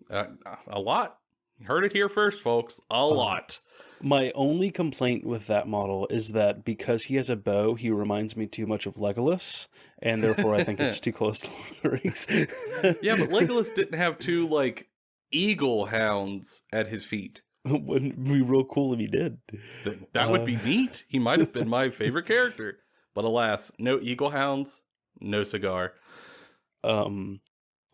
A lot. You heard it here first, folks. A lot. My only complaint with that model is that because he has a bow, he reminds me too much of Legolas, and therefore I think it's too close to Lord of the Rings. Yeah, but Legolas didn't have 2, like, eagle hounds at his feet. Wouldn't be real cool if he did. That would be neat. He might have been my favorite character. But alas, no eagle hounds, no cigar.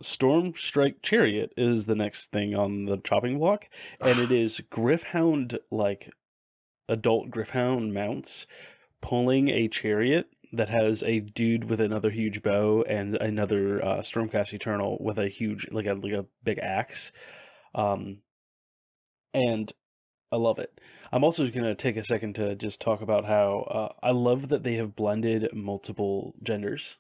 Storm Strike Chariot is the next thing on the chopping block, and it is Griffhound, like adult Griffhound mounts, pulling a chariot that has a dude with another huge bow and another Stormcast Eternal with a huge, like a big axe. And I love it. I'm also going to take a second to just talk about how I love that they have blended multiple genders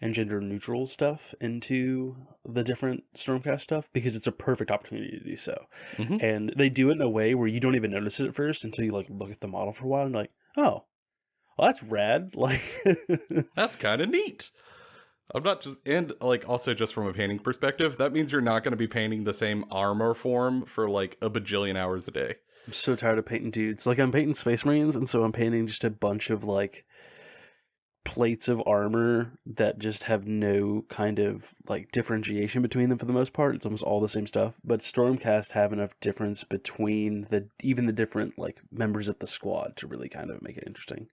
and gender neutral stuff into the different Stormcast stuff because it's a perfect opportunity to do so. Mm-hmm. And they do it in a way where you don't even notice it at first until you like look at the model for a while and like, oh, well, that's rad. Like that's kind of neat. I'm not just, and like also just from a painting perspective, that means you're not going to be painting the same armor form for like a bajillion hours a day. I'm so tired of painting dudes. Like I'm painting Space Marines, and so I'm painting just a bunch of like plates of armor that just have no kind of like differentiation between them for the most part. It's almost all the same stuff. But Stormcast have enough difference between even the different like members of the squad to really kind of make it interesting.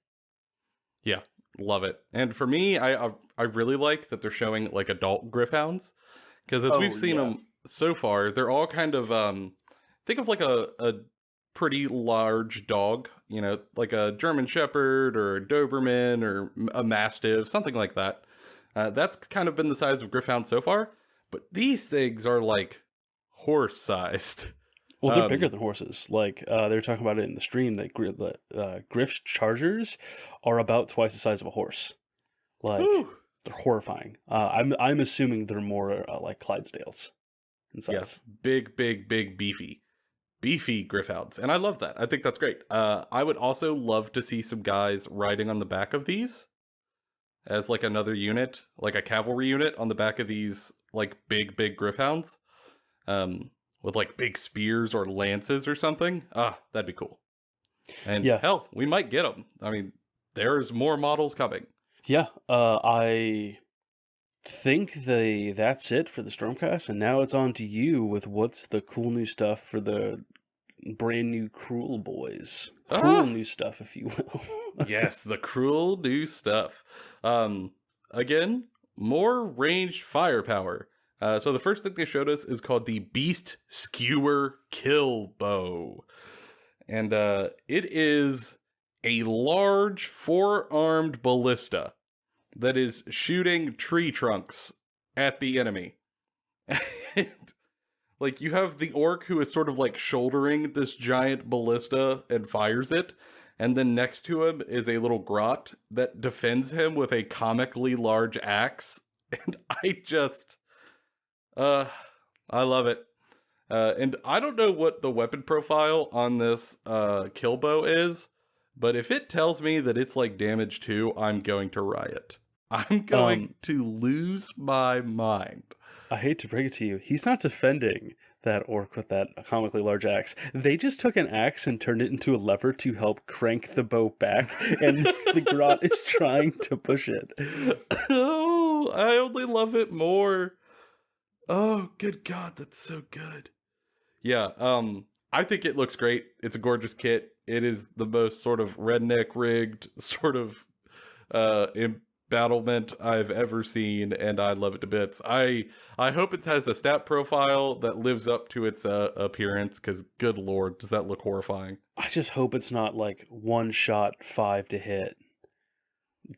Yeah, love it. And for me, I really like that they're showing like adult Griffhounds, because as we've seen them so far, they're all kind of think of like a pretty large dog, you know, like a German Shepherd or a Doberman or a Mastiff, something like that. That's kind of been the size of Griffhound so far, but these things are like horse-sized. Well, they're bigger than horses. Like they were talking about it in the stream that Griff's Chargers are about twice the size of a horse. Like they're horrifying. I'm assuming they're more like Clydesdales in size. Yes, big, beefy Griffhounds, and I love that. I think that's great. I would also love to see some guys riding on the back of these as like another unit, like a cavalry unit on the back of these like big Griffhounds, with like big spears or lances or something. That'd be cool. And hell, we might get them. I mean, there's more models coming. Yeah, I think that's it for the Stormcast, and now it's on to you with what's the cool new stuff for the brand new Cruel Boys. Cool new stuff, if you will. Yes, the cruel new stuff. Again, more ranged firepower. So the first thing they showed us is called the Beast Skewer Kill Bow. And it is a large 4-armed ballista that is shooting tree trunks at the enemy. And, like, you have the orc who is sort of like shouldering this giant ballista and fires it, and then next to him is a little grot that defends him with a comically large axe. And I love it. And I don't know what the weapon profile on this kill bow is, but if it tells me that it's like damage 2, I'm going to riot. I'm going to lose my mind. I hate to break it to you. He's not defending that orc with that comically large axe. They just took an axe and turned it into a lever to help crank the bow back, and the grot is trying to push it. Oh, I only love it more. Oh, good God, that's so good. Yeah, I think it looks great. It's a gorgeous kit. It is the most sort of redneck rigged, sort of battlement I've ever seen, and I love it to bits. I hope it has a stat profile that lives up to its appearance, because good lord, does that look horrifying. I just hope it's not like one shot, 5 to hit,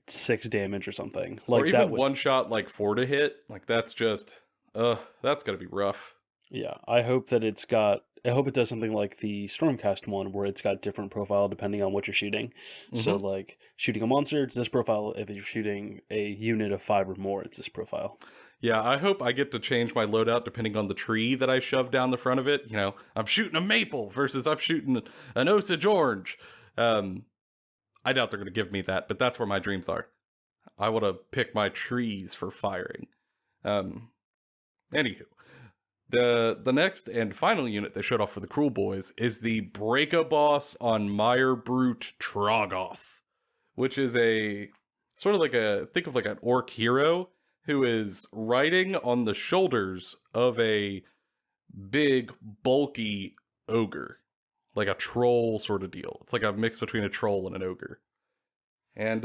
6 damage or something. Like or even that would... one shot, like 4 to hit. Like that's just, that's gonna be rough. Yeah, I hope that it's got... I hope it does something like the Stormcast one, where it's got different profile depending on what you're shooting. So, like, shooting a monster, it's this profile. If you're shooting a unit of 5 or more, it's this profile. Yeah, I hope I get to change my loadout depending on the tree that I shove down the front of it. You know, I'm shooting a maple versus I'm shooting an Osage orange. I doubt they're going to give me that, but that's where my dreams are. I want to pick my trees for firing. Anywho, the next and final unit they showed off for the Cruel Boys is the Break-A-Boss on Mire Brute Troggoth, which is a sort of like think of like an orc hero who is riding on the shoulders of a big, bulky ogre. Like a troll sort of deal. It's like a mix between a troll and an ogre. And,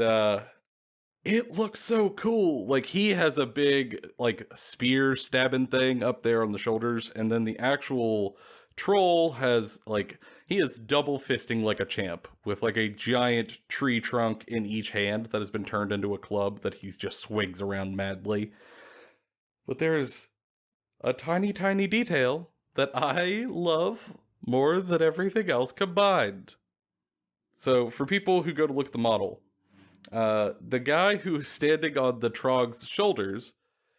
it looks so cool. Like, he has a big, like, spear stabbing thing up there on the shoulders, and then the actual troll has, like, he is double fisting like a champ, with, like, a giant tree trunk in each hand that has been turned into a club that he just swings around madly. But there's a tiny, tiny detail that I love more than everything else combined. So, for people who go to look at the model, the guy who's standing on the Trog's shoulders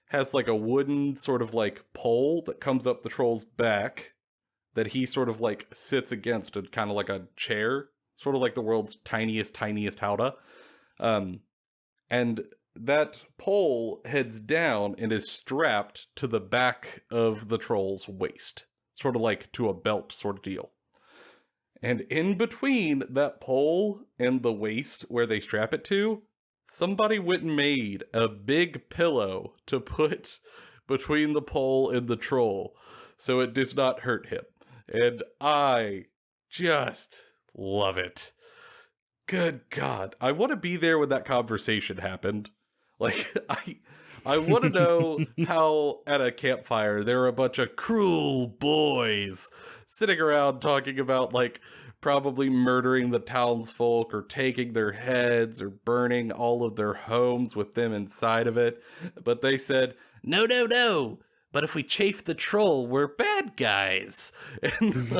has like a wooden sort of like pole that comes up the troll's back that he sort of like sits against, and kind of like a chair, sort of like the world's tiniest howdah. And that pole heads down and is strapped to the back of the troll's waist, sort of like to a belt sort of deal. And in between that pole and the waist where they strap it to, somebody went and made a big pillow to put between the pole and the troll so it does not hurt him. And I just love it. Good God. I want to be there when that conversation happened. Like, I want to know how at a campfire there are a bunch of cruel boys sitting around talking about, like, probably murdering the townsfolk or taking their heads or burning all of their homes with them inside of it. But they said, no, no, no. But if we chafe the troll, we're bad guys. And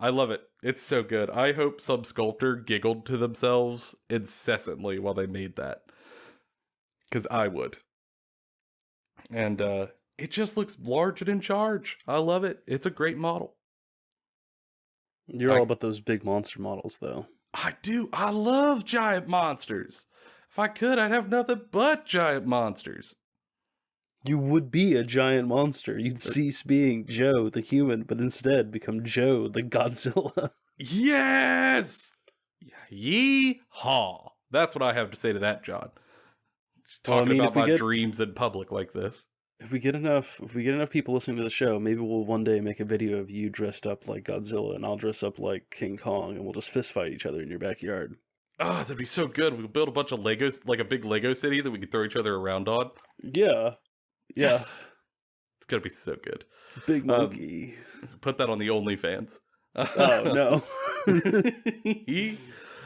I love it. It's so good. I hope some sculptor giggled to themselves incessantly while they made that. Because I would. And it just looks large and in charge. I love it. It's a great model. You're all about those big monster models, though. I do. I love giant monsters. If I could, I'd have nothing but giant monsters. You would be a giant monster. You'd cease being Joe the human, but instead become Joe the Godzilla. Yes! Yee-haw. That's what I have to say to that, John. Just talking about my dreams in public like this. If we get enough people listening to the show, maybe we'll one day make a video of you dressed up like Godzilla and I'll dress up like King Kong, and we'll just fist fight each other in your backyard. Oh, that'd be so good. We could build a bunch of Legos, like a big Lego city that we could throw each other around on. Yeah. Yeah. Yes. It's gonna be so good. Big monkey. Put that on the OnlyFans. Oh, no.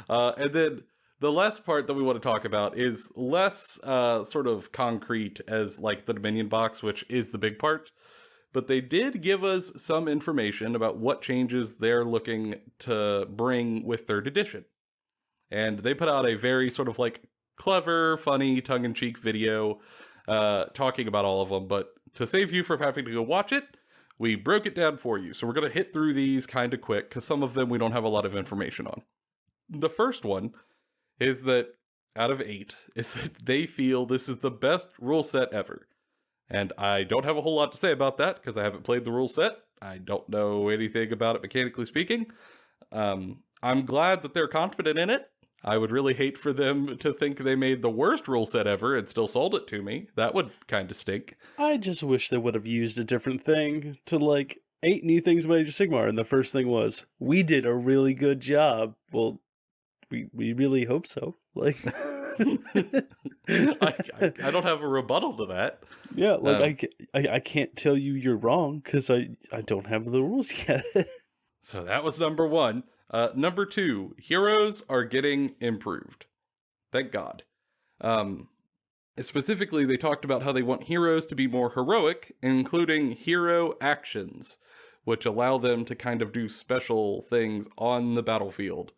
And then the last part that we want to talk about is less sort of concrete as like the Dominion box, which is the big part. But they did give us some information about what changes they're looking to bring with 3rd edition. And they put out a very sort of like clever, funny, tongue-in-cheek video talking about all of them. But to save you from having to go watch it, we broke it down for you. So we're going to hit through these kind of quick, because some of them we don't have a lot of information on. The first one is that out of 8 is that they feel this is the best rule set ever. And I don't have a whole lot to say about that because I haven't played the rule set. I don't know anything about it mechanically speaking. I'm glad that they're confident in it. I would really hate for them to think they made the worst rule set ever and still sold it to me. That would kind of stink. I just wish they would have used a different thing to, like, 8 new things about Age of Sigmar, and the first thing was, we did a really good job. Well, we really hope so. Like, I don't have a rebuttal to that. yeah, like Um, I can't tell you you're wrong because I don't have the rules yet. so that was number one. Number two, heroes are getting improved. Thank God. Um, Specifically, they talked about how they want heroes to be more heroic, including hero actions, which allow them to kind of do special things on the battlefield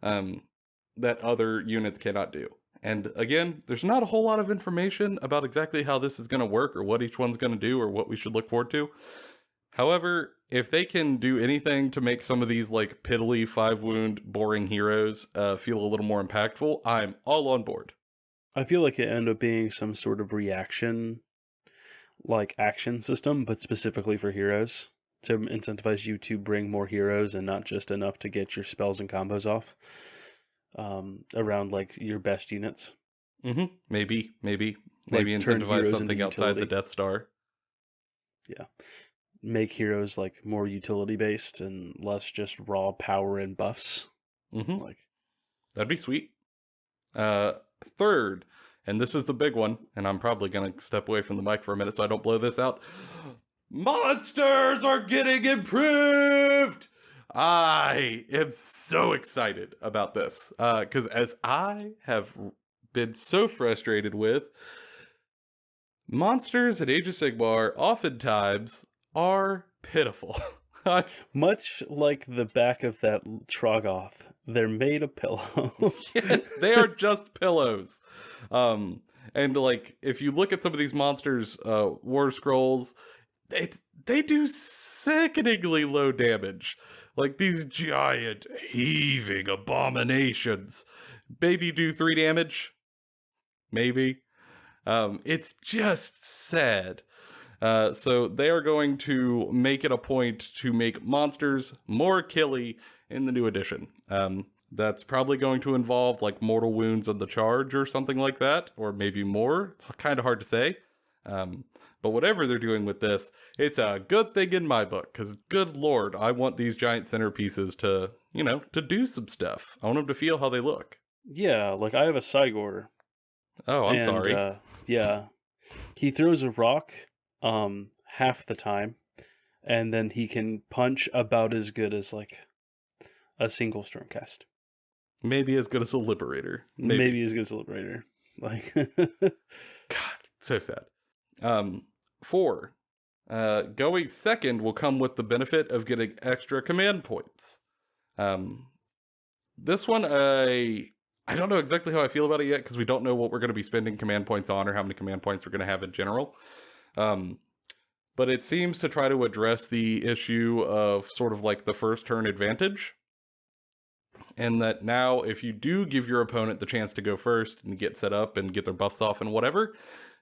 that other units cannot do. And again, there's not a whole lot of information about exactly how this is going to work or what each one's going to do or what we should look forward to. However, if they can do anything to make some of these like piddly 5-wound boring heroes feel a little more impactful, I'm all on board. I feel like it ended up being some sort of reaction, like action system, but specifically for heroes to incentivize you to bring more heroes and not just enough to get your spells and combos off around like your best units. Mm-hmm. Maybe Like turn incentivize heroes something into outside the utility. Death Star. Yeah. Make heroes like more utility based and less just raw power and buffs. Mm-hmm. Like That'd be sweet. Third, and this is the big one, and I'm probably gonna step away from the mic for a minute so I don't blow this out. Monsters are getting improved! I am so excited about this. Because as I have been so frustrated with, monsters in Age of Sigmar oftentimes are pitiful. much like the back of that Trogoth, they're made of pillow. Yes, they are just pillows. And like if you look at some of these monsters, war scrolls, they do sickeningly low damage. Like these giant heaving abominations. Maybe do 3 damage. Maybe. It's just sad. So they are going to make it a point to make monsters more killy in the new edition. That's probably going to involve like mortal wounds on the charge or something like that, or maybe more. It's kind of hard to say. But whatever they're doing with this, it's a good thing in my book, because good lord, I want these giant centerpieces to, to do some stuff. I want them to feel how they look. Yeah, like I have a Cygor. Oh, I'm and, sorry. Yeah. He throws a rock half the time, and then he can punch about as good as like a single Stormcast. Maybe as good as a Liberator. Maybe as good as a Liberator. Like God, so sad. 4. Going second will come with the benefit of getting extra command points. This one, I don't know exactly how I feel about it yet, because we don't know what we're going to be spending command points on or how many command points we're going to have in general. But it seems to try to address the issue of sort of like the first turn advantage. And that now, if you do give your opponent the chance to go first and get set up and get their buffs off and whatever,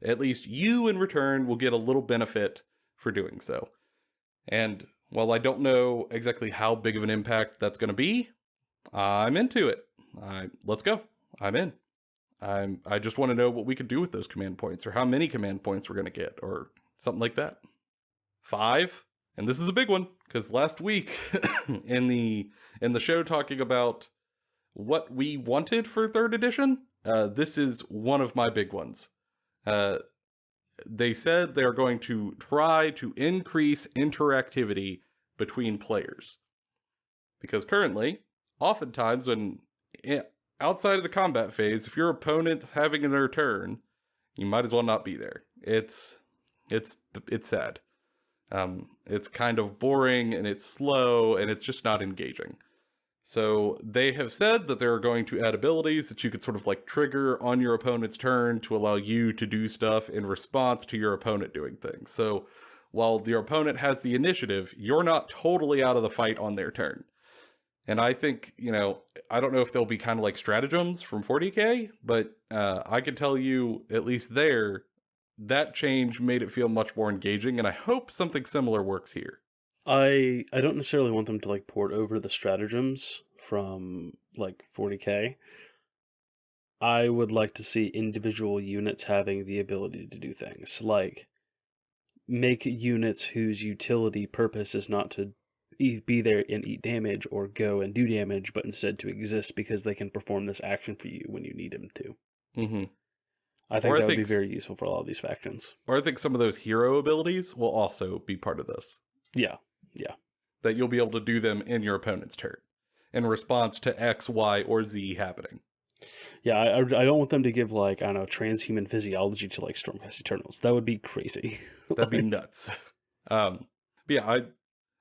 at least you in return will get a little benefit for doing so. And while I don't know exactly how big of an impact that's going to be, I'm into it. Let's go. I'm in. I just want to know what we could do with those command points, or how many command points we're going to get, or something like that. 5, and this is a big one, because last week in the show talking about what we wanted for 3rd edition, this is one of my big ones. They said they're going to try to increase interactivity between players. Because currently, oftentimes when outside of the combat phase, if your opponent's having their turn, you might as well not be there. It's sad. It's kind of boring, and it's slow, and it's just not engaging. So they have said that they're going to add abilities that you could sort of like trigger on your opponent's turn to allow you to do stuff in response to your opponent doing things. So while your opponent has the initiative, you're not totally out of the fight on their turn. And I think, I don't know if they'll be kind of like stratagems from 40k, but I can tell you, at least there, that change made it feel much more engaging, and I hope something similar works here. I don't necessarily want them to like port over the stratagems from like 40k. I would like to see individual units having the ability to do things, like make units whose utility purpose is not to be there and eat damage or go and do damage, but instead to exist because they can perform this action for you when you need them to. Mm-hmm. I think that would be very useful for a lot of these factions. Or I think some of those hero abilities will also be part of this. Yeah. That you'll be able to do them in your opponent's turn in response to X, Y, or Z happening. Yeah, I don't want them to give, like, I don't know, transhuman physiology to, like, Stormcast Eternals. That would be crazy. That'd be nuts. But yeah,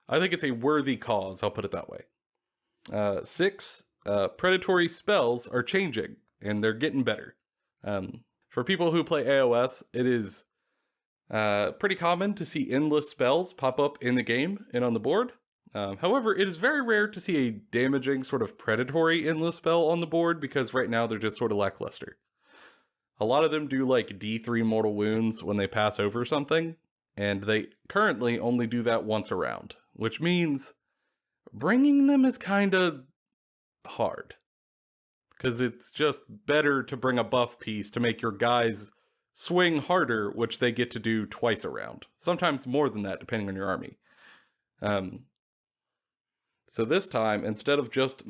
I think it's a worthy cause, I'll put it that way. 6, predatory spells are changing, and they're getting better. For people who play AOS, it is pretty common to see endless spells pop up in the game and on the board. However, it is very rare to see a damaging sort of predatory endless spell on the board because right now they're just sort of lackluster. A lot of them do like D3 mortal wounds when they pass over something, and they currently only do that once a round, which means bringing them is kind of hard. Because it's just better to bring a buff piece to make your guys swing harder, which they get to do twice a round. Sometimes more than that, depending on your army. So this time, instead of just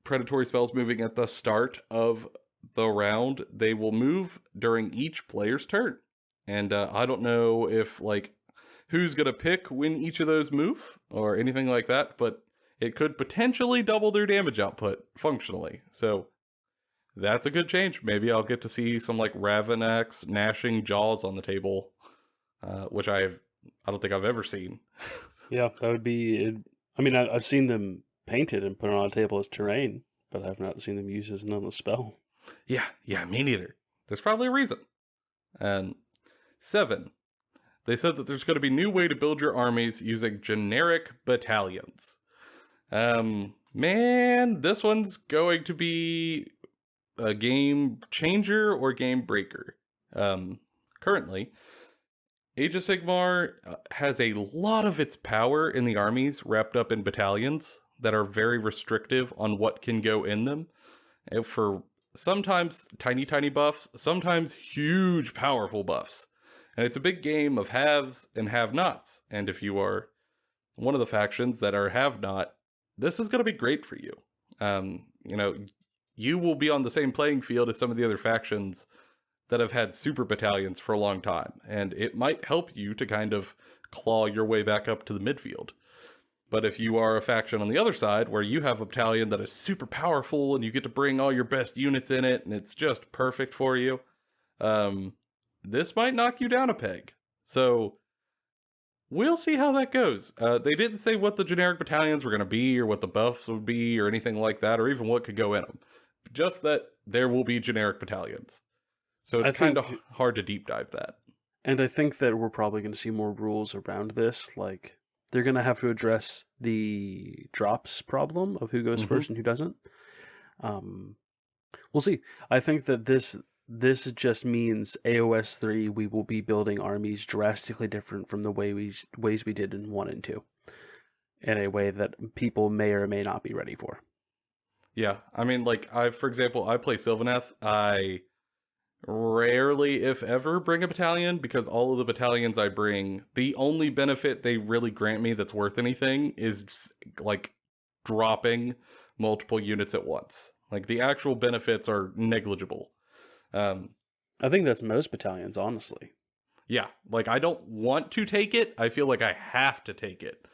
predatory spells moving at the start of the round, they will move during each player's turn. And I don't know if, like, who's going to pick when each of those move or anything like that, but it could potentially double their damage output functionally. So that's a good change. Maybe I'll get to see some, like, Ravenax gnashing jaws on the table, which I don't think I've ever seen. Yeah, that would be... I mean, I've seen them painted and put on a table as terrain, but I've not seen them used as an endless spell. Yeah, me neither. There's probably a reason. And 7, they said that there's going to be a new way to build your armies using generic battalions. Man, this one's going to be a game changer or game breaker. Currently, Age of Sigmar has a lot of its power in the armies wrapped up in battalions that are very restrictive on what can go in them. And for sometimes tiny buffs, sometimes huge powerful buffs. And it's a big game of haves and have-nots. And if you are one of the factions that are have-not, this is going to be great for you. You will be on the same playing field as some of the other factions that have had super battalions for a long time, and it might help you to kind of claw your way back up to the midfield. But if you are a faction on the other side where you have a battalion that is super powerful and you get to bring all your best units in it and it's just perfect for you, this might knock you down a peg. So we'll see how that goes. They didn't say what the generic battalions were going to be or what the buffs would be or anything like that, or even what could go in them. Just that there will be generic battalions. So it's kind of hard to deep dive that. And I think that we're probably going to see more rules around this. Like, they're going to have to address the drops problem of who goes first and who doesn't. We'll see. I think that this just means AOS 3, we will be building armies drastically different from the ways we did in 1 and 2. In a way that people may or may not be ready for. Yeah. I mean, like, for example, I play Sylvaneth. I rarely, if ever, bring a battalion because all of the battalions I bring, the only benefit they really grant me that's worth anything is like dropping multiple units at once. Like the actual benefits are negligible. I think that's most battalions, honestly. Yeah, like I don't want to take it. I feel like I have to take it.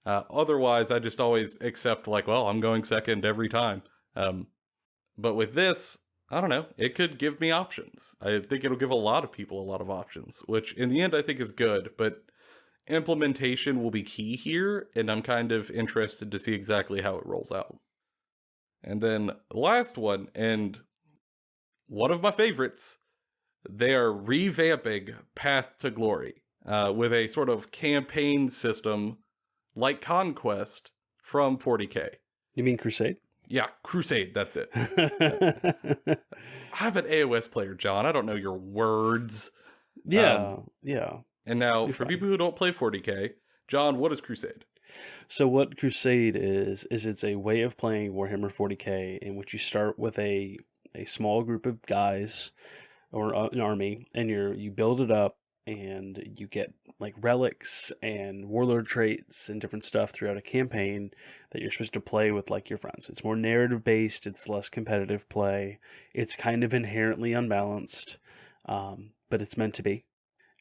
Otherwise, I just always accept like, well, I'm going second every time. But with this, I don't know. It could give me options. I think it'll give a lot of people a lot of options, which in the end I think is good, but implementation will be key here, and I'm kind of interested to see exactly how it rolls out. And then the last one, and one of my favorites, they are revamping Path to Glory with a sort of campaign system like Conquest from 40k. You mean Crusade? Yeah, Crusade, that's it. I'm an AOS player, John. I don't know your words. Yeah. And now, for people who don't play 40k, John, what is Crusade? So what Crusade is it's a way of playing Warhammer 40k in which you start with a small group of guys or an army, and you build it up, and you get like relics and warlord traits and different stuff throughout a campaign that you're supposed to play with like your friends. It's more narrative based, it's less competitive play, it's kind of inherently unbalanced, but it's meant to be.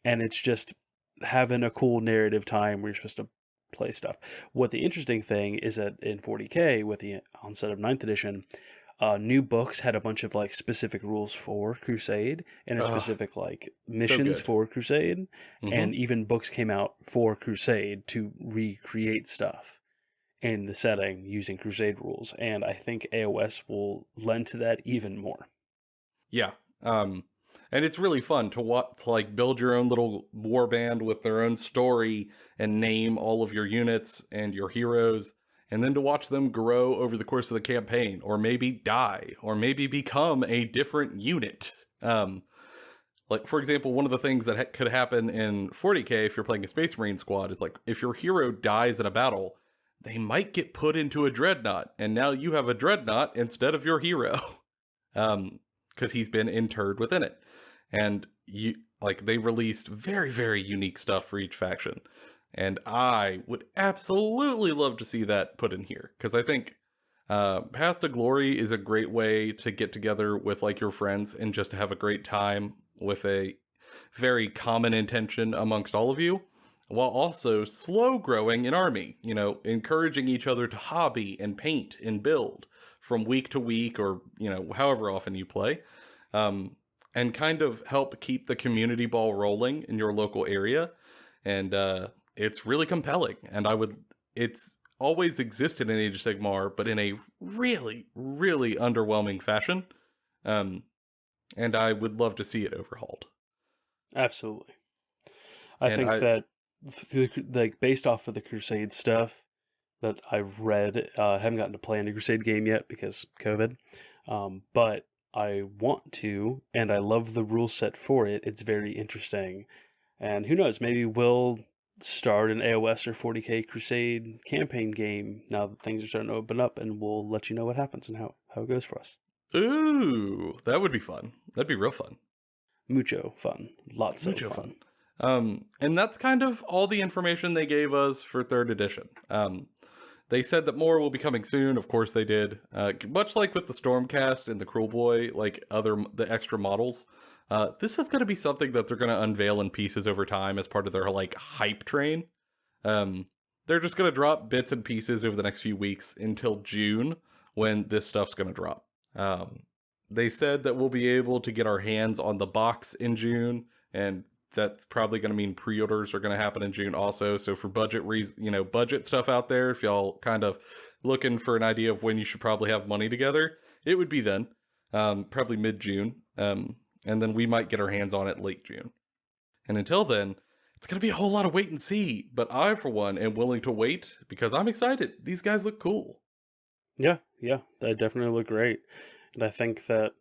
And it's just having a cool narrative time where you're supposed to play stuff. What the interesting thing is that in 40K, with the onset of 9th edition, new books had a bunch of like specific rules for Crusade and a specific like missions for Crusade, and even books came out for Crusade to recreate stuff in the setting using Crusade rules, and I think AOS will lend to that even more. Yeah. And it's really fun to like build your own little war band with their own story and name all of your units and your heroes, and then to watch them grow over the course of the campaign, or maybe die, or maybe become a different unit. Like, for example, one of the things that could happen in 40K if you're playing a Space Marine squad is like, if your hero dies in a battle, they might get put into a dreadnought, and now you have a dreadnought instead of your hero. Because he's been interred within it. And they released very, very unique stuff for each faction. And I would absolutely love to see that put in here. Because I think Path to Glory is a great way to get together with like your friends and just to have a great time with a very common intention amongst all of you, while also slow growing an army, encouraging each other to hobby and paint and build from week to week, or, however often you play, and kind of help keep the community ball rolling in your local area. And it's really compelling. And it's always existed in Age of Sigmar, but in a really, really underwhelming fashion. And I would love to see it overhauled. Absolutely. I think that, like, based off of the Crusade stuff that I've read, I haven't gotten to play any Crusade game yet because COVID, but I want to, and I love the rule set for it. It's very interesting. And who knows, maybe we'll start an AOS or 40K Crusade campaign game now that things are starting to open up, and we'll let you know what happens and how it goes for us. Ooh, that would be fun. That'd be real fun. Mucho fun. Lots of fun. And that's kind of all the information they gave us for 3rd edition. They said that more will be coming soon. Of course they did. Much like with the Stormcast and the Cruel Boy, like the extra models, this is going to be something that they're going to unveil in pieces over time as part of their like hype train. They're just going to drop bits and pieces over the next few weeks until June, when this stuff's going to drop. They said that we'll be able to get our hands on the box in June, and that's probably going to mean pre-orders are going to happen in June also. So for budget budget stuff out there, if y'all kind of looking for an idea of when you should probably have money together, it would be then, probably mid-June. And then we might get our hands on it late June. And until then, it's going to be a whole lot of wait and see. But I, for one, am willing to wait because I'm excited. These guys look cool. Yeah, they definitely look great. And I think that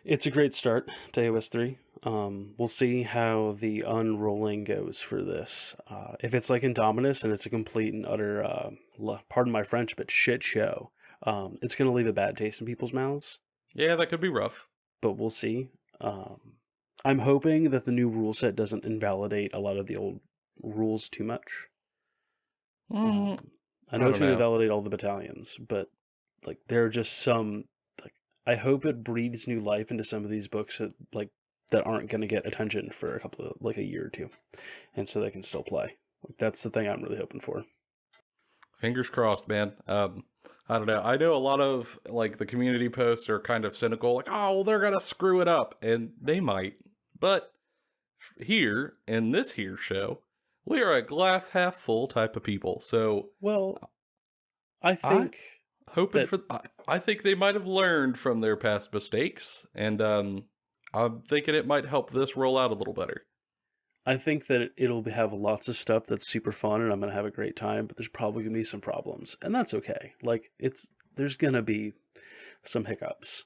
it's a great start to AOS 3. We'll see how the unrolling goes for this. If it's like Indominus and it's a complete and utter, pardon my French, but shit show, it's going to leave a bad taste in people's mouths. Yeah, that could be rough. But we'll see. I'm hoping that the new rule set doesn't invalidate a lot of the old rules too much. I know it's going to invalidate all the battalions, but like there are just some. I hope it breathes new life into some of these books that aren't going to get attention for a year or two, and so they can still play. That's the thing I'm really hoping for. Fingers crossed, man. I don't know. I know a lot of the community posts are kind of cynical, like, oh, well, they're gonna screw it up, and they might. But here in this here show, we are a glass half full type of people. So I think. I think they might have learned from their past mistakes, and I'm thinking it might help this roll out a little better. I think that it'll have lots of stuff that's super fun, and I'm going to have a great time, but there's probably going to be some problems, and that's okay. There's going to be some hiccups.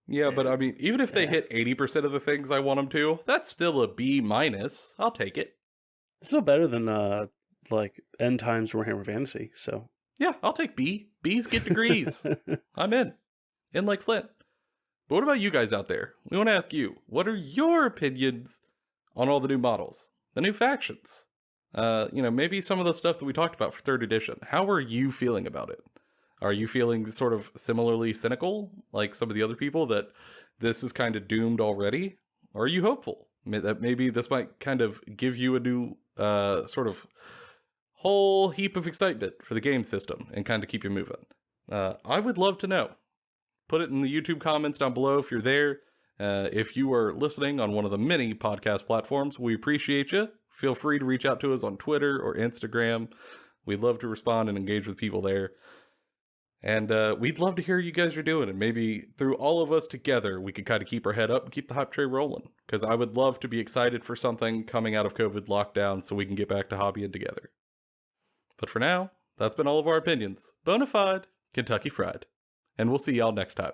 Yeah, but I mean, even if they hit 80% of the things I want them to, that's still a B-. I'll take it. It's still better than, End Times Warhammer Fantasy, so... Yeah, I'll take B. B's get degrees. I'm in like Flint. But what about you guys out there? We want to ask you, what are your opinions on all the new models, the new factions. Maybe some of the stuff that we talked about for 3rd edition. How are you feeling about it? Are you feeling sort of similarly cynical, like some of the other people, that this is kind of doomed already? Or are you hopeful that maybe this might kind of give you a new sort of whole heap of excitement for the game system and kind of keep you moving? I would love to know. Put it in the YouTube comments down below if you're there. If you are listening on one of the many podcast platforms, we appreciate you. Feel free to reach out to us on Twitter or Instagram. We'd love to respond and engage with people there. And we'd love to hear how you guys are doing. And maybe through all of us together, we could kind of keep our head up and keep the hype train rolling. Because I would love to be excited for something coming out of COVID lockdown so we can get back to hobbying together. But for now, that's been all of our opinions. Bonafide, Kentucky Fried. And we'll see y'all next time.